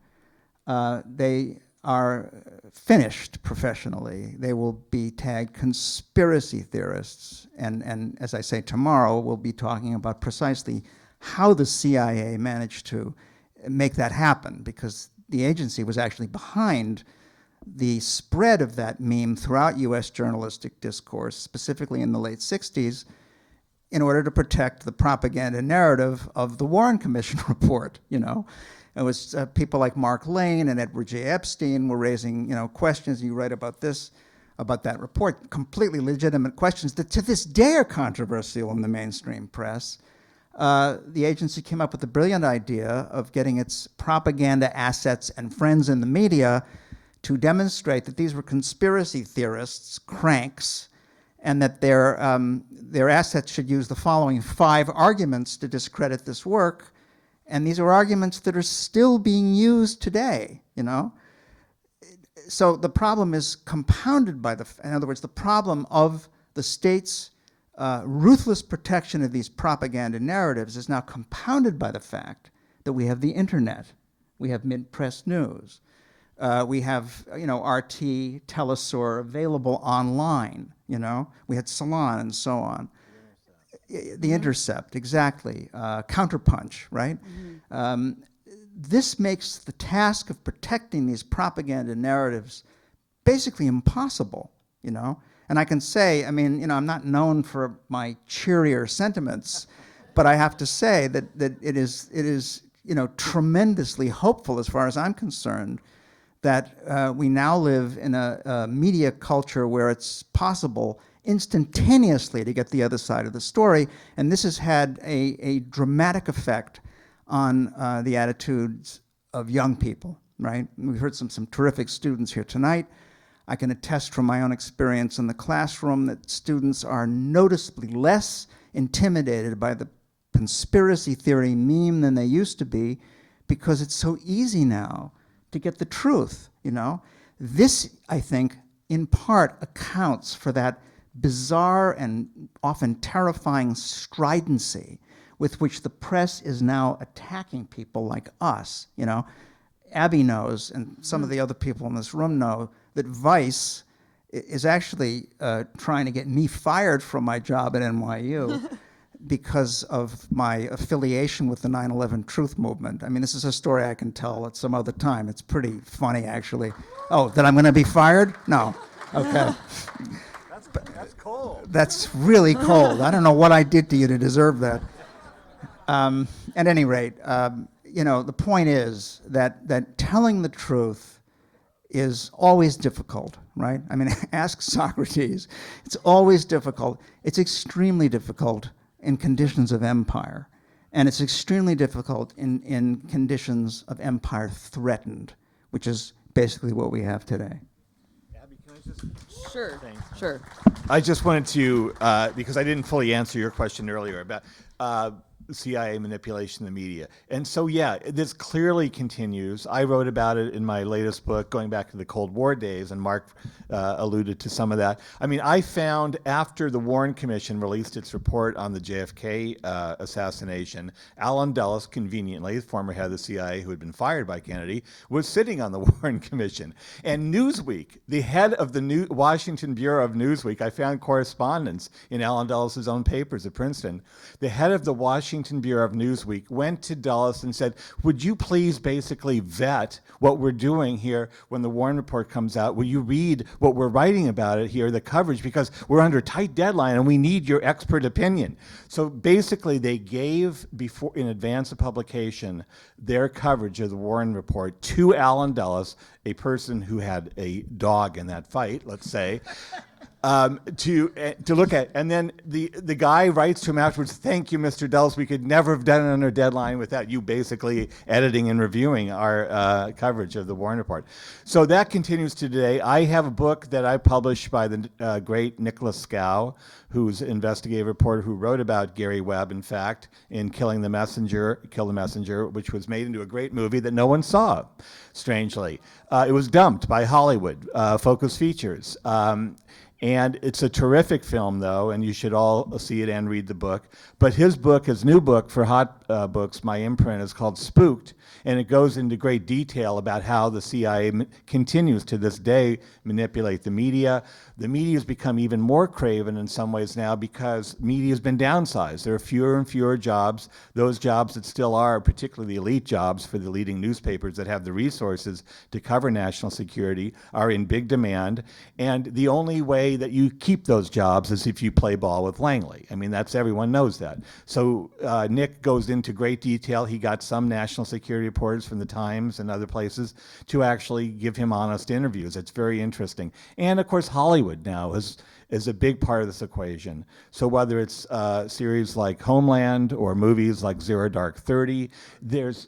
they are finished professionally. They will be tagged conspiracy theorists. And as I say, tomorrow we'll be talking about precisely how the CIA managed to make that happen, because the agency was actually behind the spread of that meme throughout US journalistic discourse, specifically in the late 60s, in order to protect the propaganda narrative of the Warren Commission report. It was people like Mark Lane and Edward J. Epstein were raising, questions. You write about this, about that report, completely legitimate questions that to this day are controversial in the mainstream press. The agency came up with the brilliant idea of getting its propaganda assets and friends in the media to demonstrate that these were conspiracy theorists, cranks, and that their assets should use the following 5 arguments to discredit this work. And these are arguments that are still being used today, So the problem is compounded by in other words, the problem of the state's ruthless protection of these propaganda narratives is now compounded by the fact that we have the internet, we have mid-press news, we have RT, Telesur available online, we had Salon and so on. The Intercept, exactly. Counterpunch, right? Mm-hmm. This makes the task of protecting these propaganda narratives basically impossible, And I can say, I'm not known for my cheerier sentiments, but I have to say that it is tremendously hopeful as far as I'm concerned that we now live in a media culture where it's possible instantaneously to get the other side of the story, and this has had a dramatic effect on the attitudes of young people, right? We've heard some terrific students here tonight. I can attest from my own experience in the classroom that students are noticeably less intimidated by the conspiracy theory meme than they used to be, because it's so easy now to get the truth, This, I think, in part accounts for that bizarre and often terrifying stridency with which the press is now attacking people like us. Abby knows, and some of the other people in this room know, that Vice is actually trying to get me fired from my job at NYU because of my affiliation with the 9/11 Truth Movement. This is a story I can tell at some other time. It's pretty funny, actually. Oh, that I'm going to be fired? No. Okay. That's cold. That's really cold. I don't know what I did to you to deserve that. At any rate, the point is that telling the truth is always difficult, right? Ask Socrates. It's always difficult. It's extremely difficult in conditions of empire. And it's extremely difficult in conditions of empire threatened, which is basically what we have today. Abby, can I just... Sure. Thanks. Sure. I just wanted to, because I didn't fully answer your question earlier about CIA manipulation of the media. And so, yeah, this clearly continues. I wrote about it in my latest book, going back to the Cold War days, and Mark alluded to some of that. I found after the Warren Commission released its report on the JFK assassination, Alan Dulles, conveniently, the former head of the CIA who had been fired by Kennedy, was sitting on the Warren Commission. And Newsweek, the head of the Washington Bureau of Newsweek, I found correspondence in Alan Dulles' own papers at Princeton. The head of the Washington Washington Bureau of Newsweek went to Dulles and said, would you please basically vet what we're doing here when the Warren Report comes out? Will you read what we're writing about it here, the coverage, because we're under a tight deadline and we need your expert opinion. So basically they gave, before in advance of publication, their coverage of the Warren Report to Alan Dulles, a person who had a dog in that fight, let's say, to look at. And then the guy writes to him afterwards, thank you, Mr. Dulles. We could never have done it under deadline without you basically editing and reviewing our coverage of the Warren Report. So that continues to today. I have a book that I published by the great Nicholas Scow, who's an investigative reporter who wrote about Gary Webb, in fact, in Kill the Messenger, which was made into a great movie that no one saw, strangely. It was dumped by Hollywood, Focus Features. And it's a terrific film, though, and you should all see it and read the book. But his book, his new book for Hot Books, my imprint, is called Spooked, and it goes into great detail about how the CIA continues to this day manipulate the media. The media has become even more craven in some ways now because media has been downsized. There are fewer and fewer jobs. Those jobs that still are, particularly the elite jobs for the leading newspapers that have the resources to cover national security, are in big demand. And the only way that you keep those jobs is if you play ball with Langley. I mean, that's, everyone knows that. So Nick goes into great detail. He got some national security reporters from the Times and other places to actually give him honest interviews. It's very interesting. And of course, Hollywood now is a big part of this equation. So whether it's series like Homeland or movies like Zero Dark 30, there's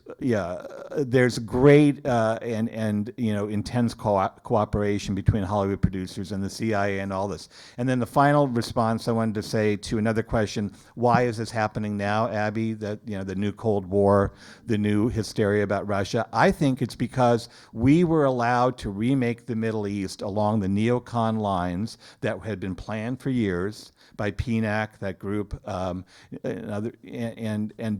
great and intense cooperation between Hollywood producers and the CIA and all this. And then the final response I wanted to say to another question: why is this happening now, Abby? That the new Cold War, the new hysteria about Russia. I think it's because we were allowed to remake the Middle East along the neocon lines that had been planned for years by PNAC, that group, and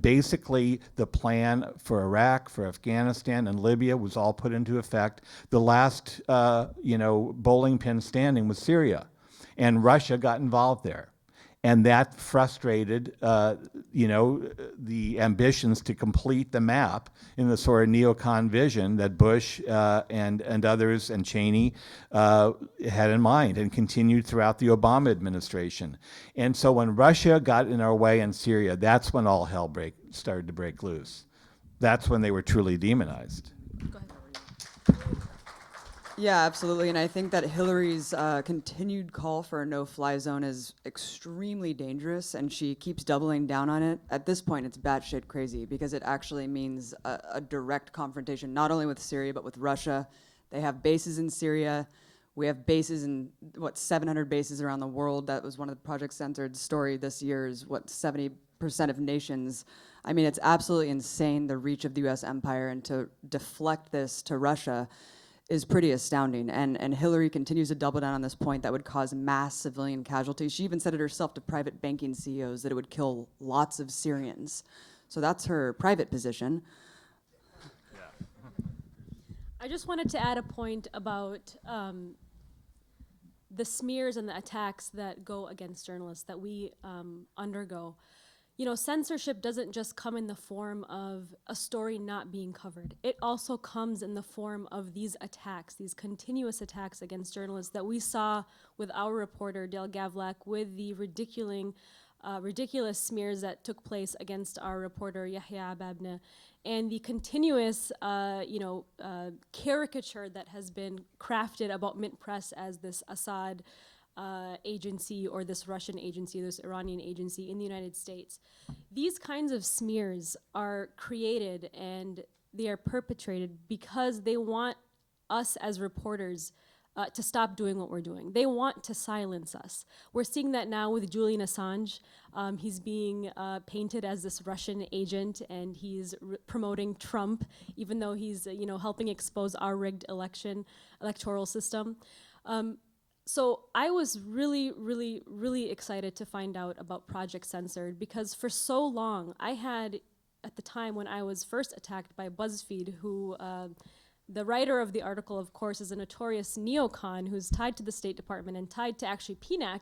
basically the plan for Iraq, for Afghanistan, and Libya was all put into effect. The last, bowling pin standing was Syria, and Russia got involved there. And that frustrated, the ambitions to complete the map in the sort of neocon vision that Bush and others and Cheney had in mind and continued throughout the Obama administration. And so when Russia got in our way in Syria, that's when all hell started to break loose. That's when they were truly demonized. Go ahead. Yeah, absolutely. And I think that Hillary's continued call for a no-fly zone is extremely dangerous, and she keeps doubling down on it. At this point, it's batshit crazy because it actually means a direct confrontation, not only with Syria, but with Russia. They have bases in Syria. We have bases in, 700 bases around the world. That was one of the Project Censored story this year is 70% of nations. I mean, it's absolutely insane, the reach of the U.S. empire, and to deflect this to Russia is pretty astounding. And Hillary continues to double down on this point that would cause mass civilian casualties. She even said it herself to private banking CEOs that it would kill lots of Syrians. So that's her private position. I just wanted to add a point about the smears and the attacks that go against journalists that we undergo. Censorship doesn't just come in the form of a story not being covered. It also comes in the form of these attacks, these continuous attacks against journalists that we saw with our reporter, Dale Gavlak, with the ridiculous smears that took place against our reporter, Yahya Ababne, and the continuous, caricature that has been crafted about Mint Press as this Assad agency or this Russian agency, this Iranian agency in the United States. These kinds of smears are created and they are perpetrated because they want us as reporters to stop doing what we're doing. They want to silence us. We're seeing that now with Julian Assange. He's being painted as this Russian agent, and he's promoting Trump, even though he's helping expose our rigged electoral system. So I was really, really, really excited to find out about Project Censored because for so long I had, at the time when I was first attacked by BuzzFeed, who The writer of the article, of course, is a notorious neocon who's tied to the State Department and tied to actually PNAC,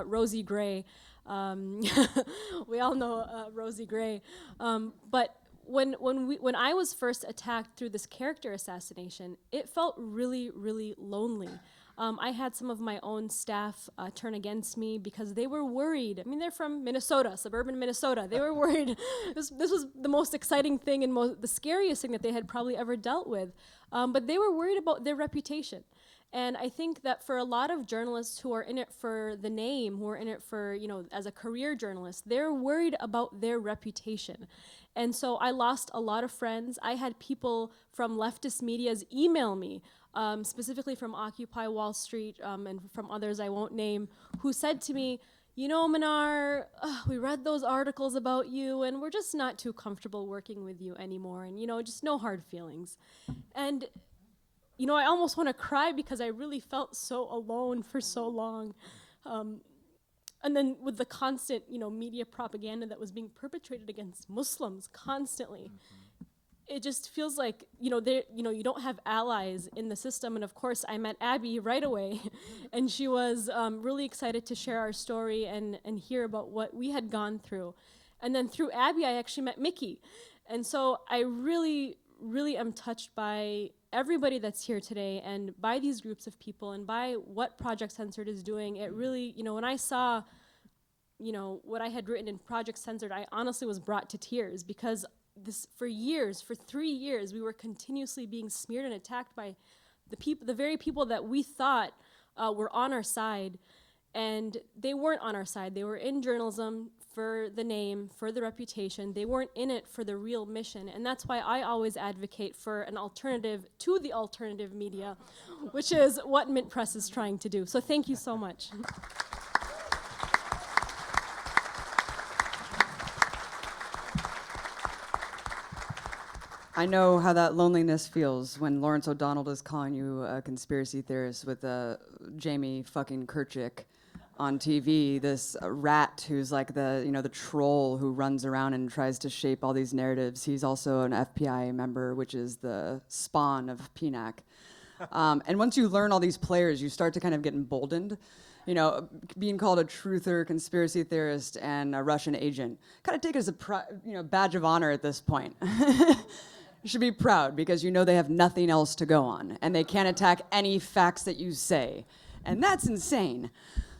Rosie Gray. We all know Rosie Gray. But when I was first attacked through this character assassination, it felt really, really lonely. I had some of my own staff turn against me because they were worried. I mean, they're from Minnesota, suburban Minnesota. They were worried. This was the most exciting thing and the scariest thing that they had probably ever dealt with. But they were worried about their reputation. And I think that for a lot of journalists who are in it for the name, who are in it for, as a career journalist, they're worried about their reputation. And so I lost a lot of friends. I had people from leftist medias email me, specifically from Occupy Wall Street and from others I won't name, who said to me, Mnar, we read those articles about you and we're just not too comfortable working with you anymore, and, just no hard feelings. And I almost want to cry because I really felt so alone for so long. And then with the constant, media propaganda that was being perpetrated against Muslims constantly, it just feels like, you don't have allies in the system. And of course, I met Abby right away, and she was really excited to share our story and hear about what we had gone through. And then through Abby, I actually met Mickey. And so I really, really am touched by everybody that's here today and by these groups of people and by what Project Censored is doing. It really, when I saw, what I had written in Project Censored, I honestly was brought to tears because for 3 years, we were continuously being smeared and attacked by the very people that we thought were on our side, and they weren't on our side. They were in journalism for the name, for the reputation. They weren't in it for the real mission, and that's why I always advocate for an alternative to the alternative media, which is what Mint Press is trying to do. So thank you so much. I know how that loneliness feels when Lawrence O'Donnell is calling you a conspiracy theorist with Jamie fucking Kirchick on TV, this rat who's like the troll who runs around and tries to shape all these narratives. He's also an FPI member, which is the spawn of PNAC. And once you learn all these players, you start to kind of get emboldened. Being called a truther, conspiracy theorist, and a Russian agent kind of take it as a badge of honor at this point. You should be proud because they have nothing else to go on, and they can't attack any facts that you say, and that's insane.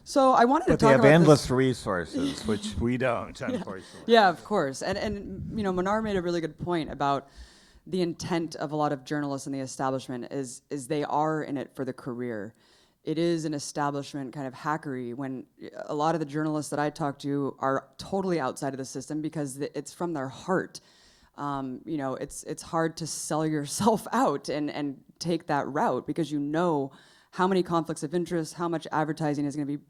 So I wanted to talk about But they have endless resources, which we don't, unfortunately. Yeah, of course. And Mnar made a really good point about the intent of a lot of journalists in the establishment is they are in it for the career. It is an establishment kind of hackery when a lot of the journalists that I talk to are totally outside of the system because it's from their heart. It's hard to sell yourself out and take that route because how many conflicts of interest, how much advertising is going to be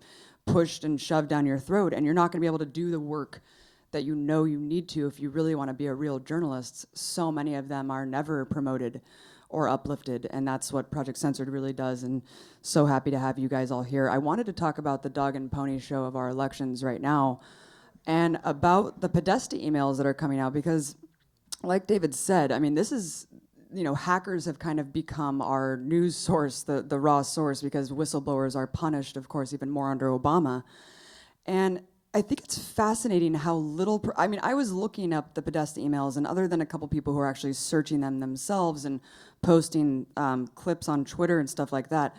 pushed and shoved down your throat, and you're not going to be able to do the work that you need to if you really want to be a real journalist. So many of them are never promoted or uplifted, and that's what Project Censored really does, and so happy to have you guys all here. I wanted to talk about the dog and pony show of our elections right now and about the Podesta emails that are coming out because, like David said, I mean, this is, hackers have kind of become our news source, the raw source, because whistleblowers are punished, of course, even more under Obama. And I think it's fascinating how little, I was looking up the Podesta emails, and other than a couple people who are actually searching them themselves and posting clips on Twitter and stuff like that,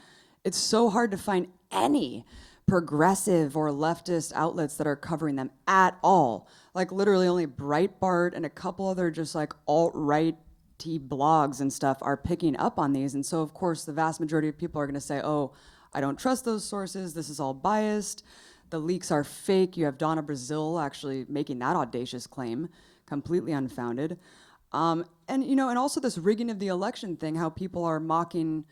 it's so hard to find any progressive or leftist outlets that are covering them at all. Like literally only Breitbart and a couple other just like alt-right-y blogs and stuff are picking up on these. And so of course the vast majority of people are gonna say, oh, I don't trust those sources, this is all biased, the leaks are fake. You have Donna Brazil actually making that audacious claim, completely unfounded. And also this rigging of the election thing, how people are mocking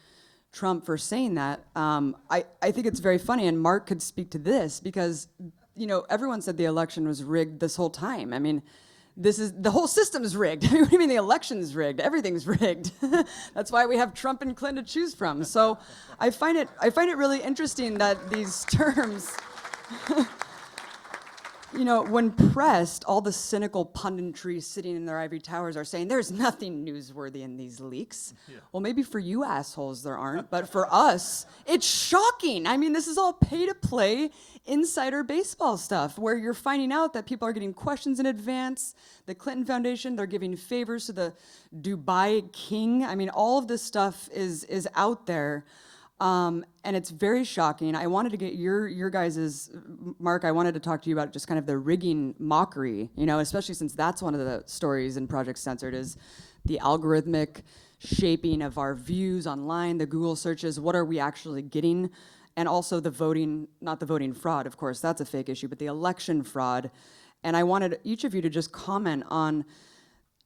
Trump for saying that. I think it's very funny, and Mark could speak to this because, everyone said the election was rigged this whole time. I mean, the whole system's rigged. What do you mean the election's rigged? Everything's rigged. That's why we have Trump and Clinton to choose from. So I find it really interesting that these terms You know, when pressed, all the cynical punditry sitting in their ivory towers are saying there's nothing newsworthy in these leaks. Yeah. Well, maybe for you assholes there aren't, but for us, it's shocking. I mean, this is all pay-to-play insider baseball stuff where you're finding out that people are getting questions in advance. The Clinton Foundation, they're giving favors to the Dubai king. I mean, all of this stuff is out there. And it's very shocking. I wanted to get your guys's, Mark, I wanted to talk to you about just kind of the rigging mockery, you know, especially since that's one of the stories in Project Censored is the algorithmic shaping of our views online, the Google searches, what are we actually getting? And also the voting, not the voting fraud, of course, that's a fake issue, but the election fraud. And I wanted each of you to just comment on,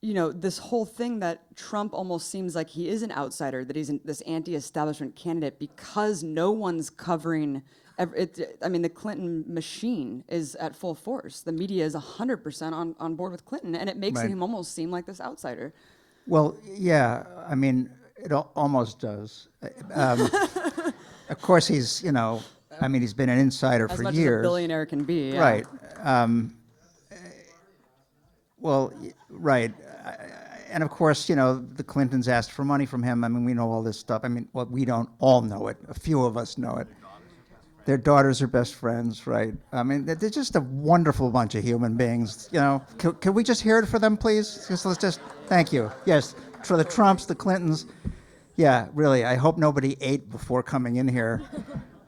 you know, this whole thing that Trump almost seems like he is an outsider, that he's this anti-establishment candidate because no one's covering I mean, the Clinton machine is at full force. The media is 100% on board with Clinton, and it makes him almost seem like this outsider. Well, yeah, I mean, it almost does. Of course, he's, you know, I mean, he's been an insider for much years. As a billionaire can be, yeah. Right. Well, right. And of course, you know, the Clintons asked for money from him. I mean, we know all this stuff. I mean, well, we don't all know it. A few of us know it. Their daughters are best friends, right? I mean, they're just a wonderful bunch of human beings. You know, can we just hear it for them, please? Thank you. Yes, for the Trumps, the Clintons. Yeah, really. I hope nobody ate before coming in here.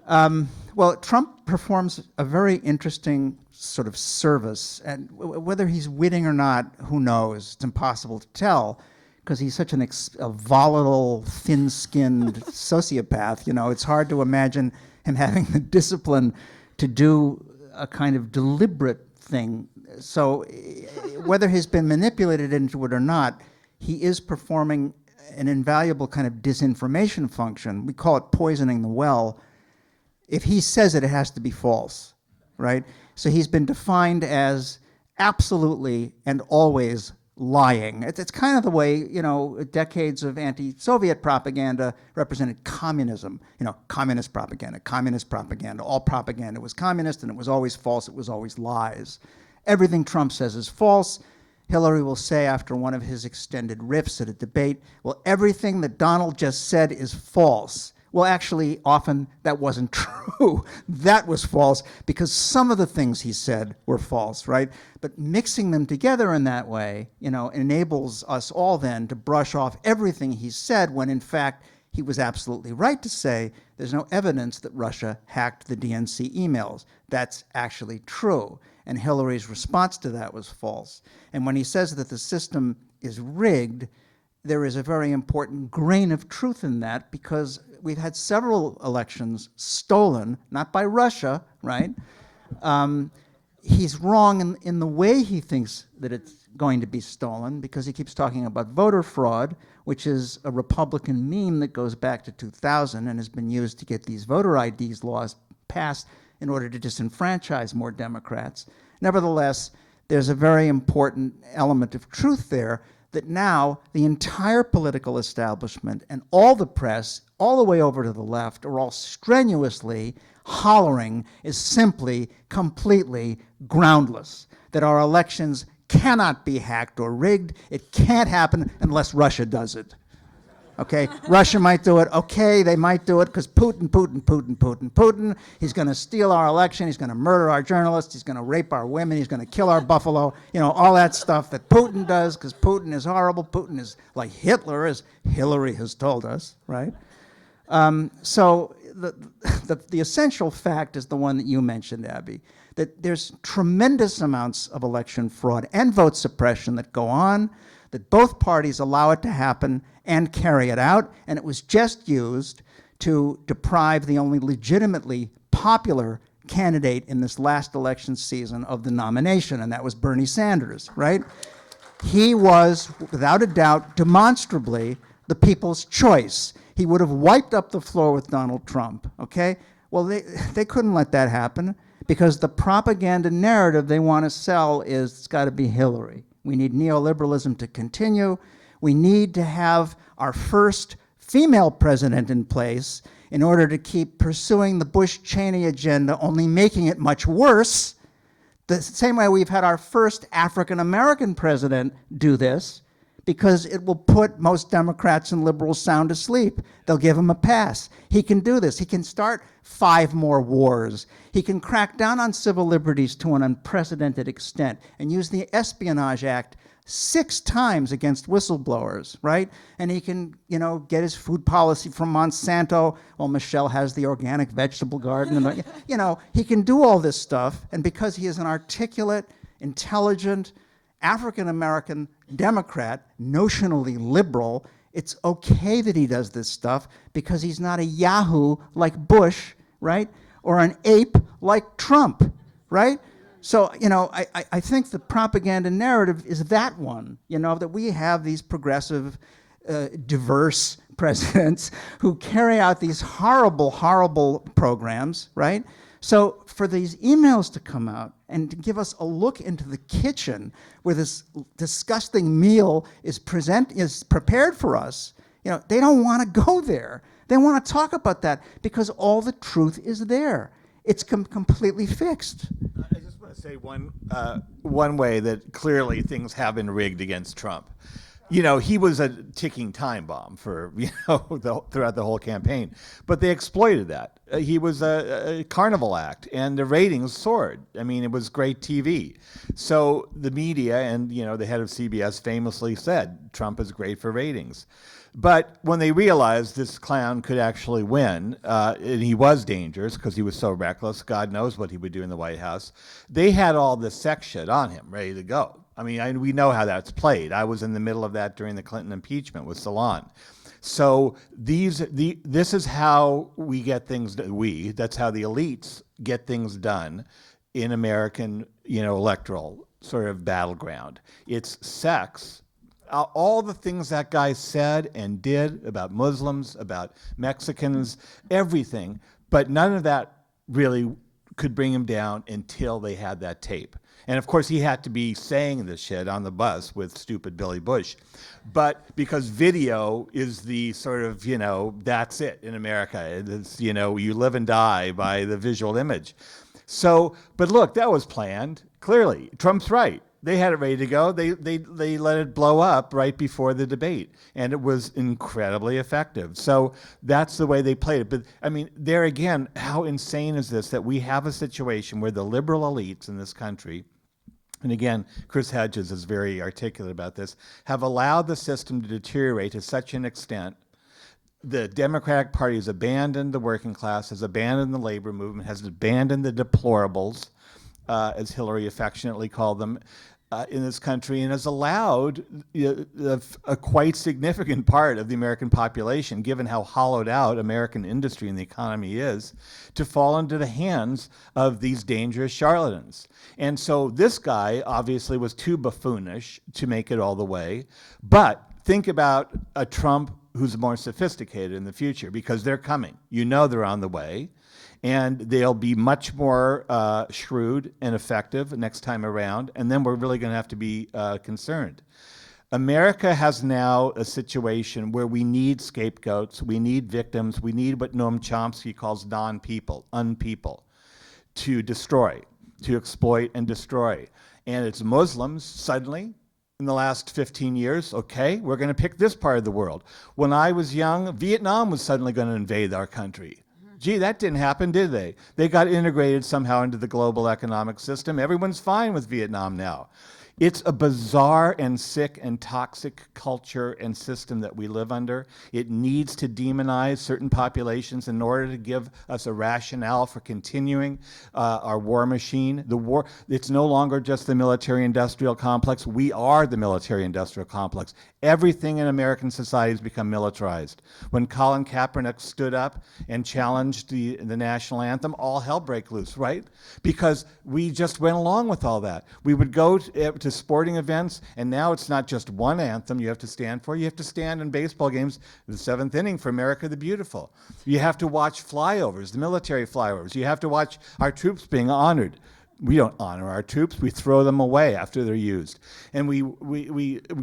Well, Trump performs a very interesting sort of service, and whether he's witting or not, who knows? It's impossible to tell, because he's such a volatile, thin-skinned sociopath. You know, it's hard to imagine him having the discipline to do a kind of deliberate thing. So whether he's been manipulated into it or not, he is performing an invaluable kind of disinformation function. We call it poisoning the well. If he says it, it has to be false, right? So he's been defined as absolutely and always lying. It's kind of the way, you know, decades of anti-Soviet propaganda represented communism. You know, communist propaganda, all propaganda was communist, and it was always false, it was always lies. Everything Trump says is false. Hillary will say after one of his extended riffs at a debate, well, everything that Donald just said is false. Well, actually, often that wasn't true. That was false because some of the things he said were false, right? But mixing them together in that way, you know, enables us all then to brush off everything he said when, in fact, he was absolutely right to say there's no evidence that Russia hacked the DNC emails. That's actually true. And Hillary's response to that was false. And when he says that the system is rigged, there is a very important grain of truth in that, because we've had several elections stolen, not by Russia, right? He's wrong in the way he thinks that it's going to be stolen, because he keeps talking about voter fraud, which is a Republican meme that goes back to 2000 and has been used to get these voter IDs laws passed in order to disenfranchise more Democrats. Nevertheless, there's a very important element of truth there, that now the entire political establishment and all the press, all the way over to the left, are all strenuously hollering is simply completely groundless, that our elections cannot be hacked or rigged. It can't happen unless Russia does it. Okay, Russia might do it. Okay, they might do it because Putin. He's going to steal our election. He's going to murder our journalists. He's going to rape our women. He's going to kill our buffalo. You know, all that stuff that Putin does, because Putin is horrible. Putin is like Hitler, as Hillary has told us, right? So the essential fact is the one that you mentioned, Abby, that there's tremendous amounts of election fraud and vote suppression that go on, that both parties allow it to happen and carry it out, and it was just used to deprive the only legitimately popular candidate in this last election season of the nomination, and that was Bernie Sanders, right? He was, without a doubt, demonstrably the people's choice. He would have wiped up the floor with Donald Trump, okay? Well, they couldn't let that happen, because the propaganda narrative they want to sell is it's got to be Hillary. We need neoliberalism to continue. We need to have our first female president in place in order to keep pursuing the Bush-Cheney agenda, only making it much worse, The same way we've had our first African-American president do this, because it will put most Democrats and liberals sound asleep. They'll give him a pass. He can do this. He can start 5 more wars. He can crack down on civil liberties to an unprecedented extent and use the Espionage Act 6 times against whistleblowers, right? And he can, get his food policy from Monsanto. Well, Michelle has the organic vegetable garden. And, he can do all this stuff. And because he is an articulate, intelligent, African-American Democrat, notionally liberal, it's okay that he does this stuff because he's not a yahoo like Bush, right? Or an ape like Trump, right? So, I think the propaganda narrative is that one, that we have these progressive, diverse presidents who carry out these horrible, horrible programs, right? So for these emails to come out and to give us a look into the kitchen where this disgusting meal is prepared for us, they don't want to go there. They want to talk about that because all the truth is there. It's completely fixed. I just want to say one way that clearly things have been rigged against Trump. He was a ticking time bomb for, throughout the whole campaign. But they exploited that. He was a carnival act, and the ratings soared. I mean, it was great TV. So the media and, the head of CBS famously said, Trump is great for ratings. But when they realized this clown could actually win, and he was dangerous because he was so reckless, God knows what he would do in the White House, they had all this sex shit on him, ready to go. I mean, we know how that's played. I was in the middle of that during the Clinton impeachment with Salon. So this is how we get things done. That's how the elites get things done in American, electoral sort of battleground. It's sex. All the things that guy said and did about Muslims, about Mexicans, everything, but none of that really could bring him down until they had that tape. And of course, he had to be saying this shit on the bus with stupid Billy Bush. But because video is the sort of, that's it in America. It's, you live and die by the visual image. So, but look, that was planned. Clearly, Trump's right. They had it ready to go. They let it blow up right before the debate, and it was incredibly effective. So that's the way they played it. But I mean, there again, how insane is this that we have a situation where the liberal elites in this country, and again, Chris Hedges is very articulate about this, have allowed the system to deteriorate to such an extent. The Democratic Party has abandoned the working class, has abandoned the labor movement, has abandoned the deplorables, as Hillary affectionately called them, in this country, and has allowed a quite significant part of the American population, given how hollowed out American industry and the economy is, to fall into the hands of these dangerous charlatans. And so this guy obviously was too buffoonish to make it all the way. But think about a Trump who's more sophisticated in the future, because they're coming. They're on the way. And they'll be much more shrewd and effective next time around. And then we're really going to have to be concerned. America has now a situation where we need scapegoats, we need victims, we need what Noam Chomsky calls non-people, unpeople, to destroy, to exploit and destroy. And it's Muslims suddenly. In the last 15 years, okay, we're going to pick this part of the world. When I was young, Vietnam was suddenly going to invade our country. Gee, that didn't happen, did they? They got integrated somehow into the global economic system. Everyone's fine with Vietnam now. It's a bizarre and sick and toxic culture and system that we live under. It needs to demonize certain populations in order to give us a rationale for continuing our war machine. The war, it's no longer just the military-industrial complex. We are the military-industrial complex. Everything in American society has become militarized. When Colin Kaepernick stood up and challenged the national anthem, all hell broke loose, right? Because we just went along with all that. We would go to sporting events, and now it's not just one anthem you have to stand for. You have to stand in baseball games, the seventh inning for America the Beautiful. You have to watch flyovers, the military flyovers. You have to watch our troops being honored. We don't honor our troops. We throw them away after they're used. And we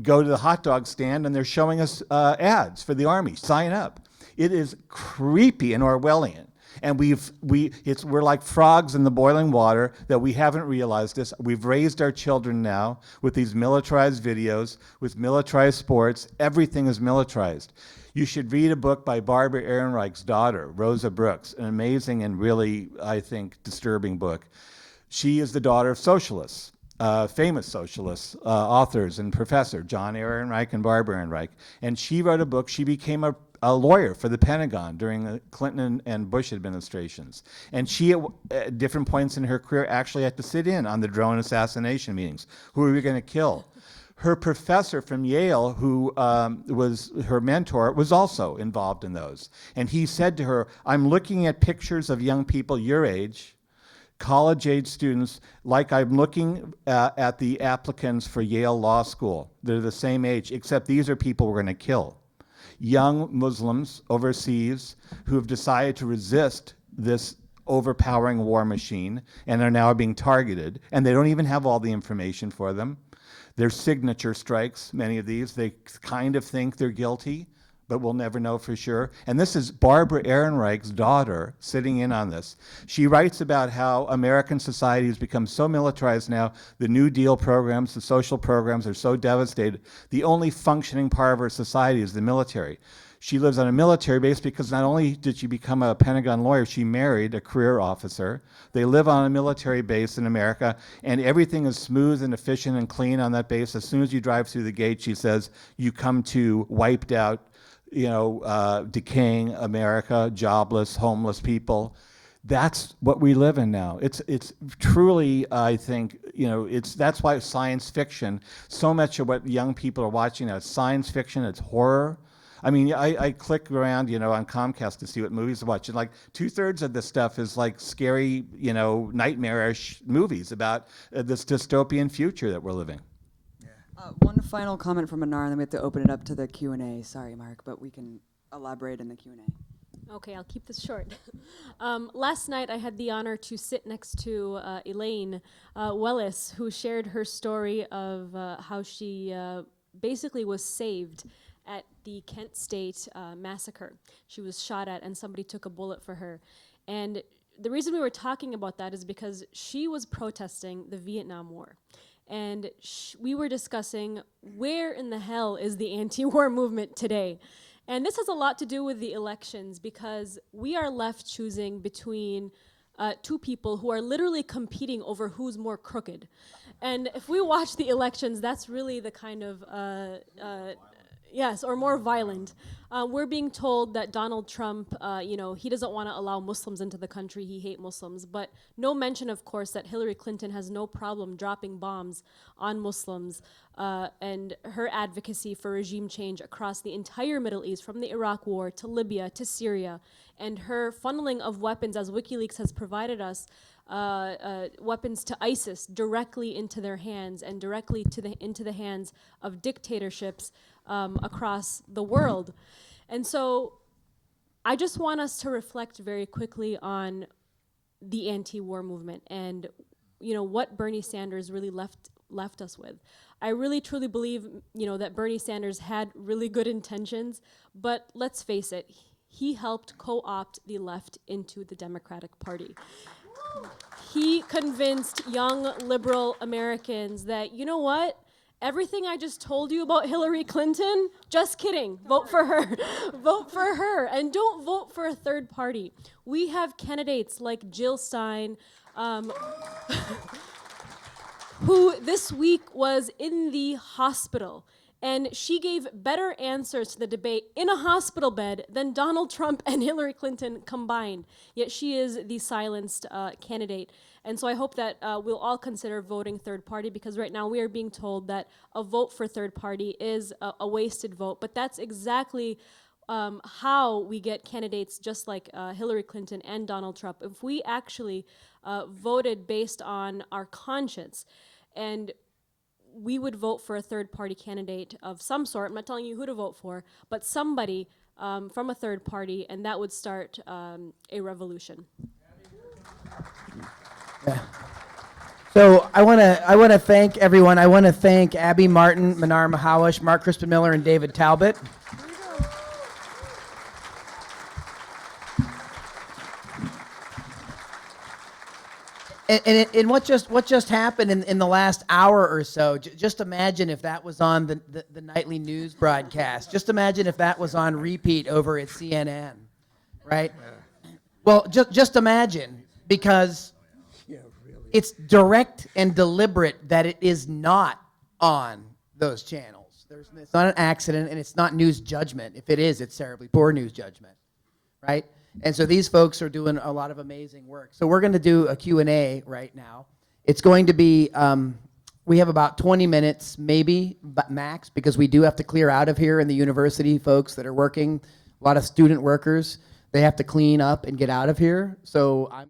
go to the hot dog stand, and they're showing us ads for the Army. Sign up. It is creepy and Orwellian. And we're like frogs in the boiling water that we haven't realized this. We've raised our children now with these militarized videos, with militarized sports. Everything is militarized. You should read a book by Barbara Ehrenreich's daughter, Rosa Brooks, an amazing and really, I think, disturbing book. She is the daughter of socialists, famous socialists, authors and professor, John Ehrenreich and Barbara Ehrenreich. And she wrote a book. She became a lawyer for the Pentagon during the Clinton and Bush administrations. And she, at different points in her career, actually had to sit in on the drone assassination meetings. Who are we going to kill? Her professor from Yale, who was her mentor, was also involved in those. And he said to her, I'm looking at pictures of young people your age, college-age students, like I'm looking at the applicants for Yale Law School. They're the same age, except these are people we're going to kill. Young Muslims overseas who have decided to resist this overpowering war machine and are now being targeted, and they don't even have all the information for them. They're signature strikes, many of these. They kind of think they're guilty, but we'll never know for sure. And this is Barbara Ehrenreich's daughter sitting in on this. She writes about how American society has become so militarized now, the New Deal programs, the social programs are so devastated. The only functioning part of our society is the military. She lives on a military base because not only did she become a Pentagon lawyer, she married a career officer. They live on a military base in America, and everything is smooth and efficient and clean on that base. As soon as you drive through the gate, she says, you come to wiped out, decaying America, jobless, homeless people. That's what we live in now. It's truly, I think, that's why science fiction, so much of what young people are watching now, it's science fiction, it's horror. I mean, I click around, on Comcast to see what movies to watch, and like 2/3 of this stuff is like scary, nightmarish movies about this dystopian future that we're living. One final comment from Mnar, and then we have to open it up to the Q&A. Sorry, Mark, but we can elaborate in the Q&A. Okay, I'll keep this short. Last night, I had the honor to sit next to Elaine Wellis, who shared her story of how she basically was saved at the Kent State massacre. She was shot at, and somebody took a bullet for her. And the reason we were talking about that is because she was protesting the Vietnam War. And we were discussing where in the hell is the anti-war movement today? And this has a lot to do with the elections, because we are left choosing between two people who are literally competing over who's more crooked. And if we watch the elections, that's really the kind of yes, or more violent. We're being told that Donald Trump, he doesn't want to allow Muslims into the country. He hates Muslims. But no mention, of course, that Hillary Clinton has no problem dropping bombs on Muslims, and her advocacy for regime change across the entire Middle East, from the Iraq War to Libya to Syria, and her funneling of weapons, as WikiLeaks has provided us, weapons to ISIS directly into their hands and directly into the hands of dictatorships across the world. And so I just want us to reflect very quickly on the anti-war movement and what Bernie Sanders really left us with. I really truly believe that Bernie Sanders had really good intentions, but let's face it, he helped co-opt the left into the Democratic Party. He convinced young liberal Americans that, you know what? Everything I just told you about Hillary Clinton, just kidding. Vote for her. Vote for her. And don't vote for a third party. We have candidates like Jill Stein, who this week was in the hospital. And she gave better answers to the debate in a hospital bed than Donald Trump and Hillary Clinton combined. Yet she is the silenced candidate. And so I hope that we'll all consider voting third party, because right now we are being told that a vote for third party is a wasted vote. But that's exactly how we get candidates just like Hillary Clinton and Donald Trump. If we actually voted based on our conscience, and we would vote for a third-party candidate of some sort. I'm not telling you who to vote for, but somebody from a third party, and that would start a revolution. Yeah. So I want to thank everyone. I want to thank Abby Martin, Mnar Muhawesh, Mark Crispin Miller, and David Talbot. And what just happened in the last hour or so? Just imagine if that was on the nightly news broadcast. Just imagine if that was on repeat over at CNN, right? Well, just imagine, because it's direct and deliberate that it is not on those channels. It's not an accident, and it's not news judgment. If it is, it's terribly poor news judgment, right? And so these folks are doing a lot of amazing work. So we're going to do a Q&A right now. It's going to be, we have about 20 minutes, maybe, but max, because we do have to clear out of here, and the university folks that are working, a lot of student workers, they have to clean up and get out of here. So I'm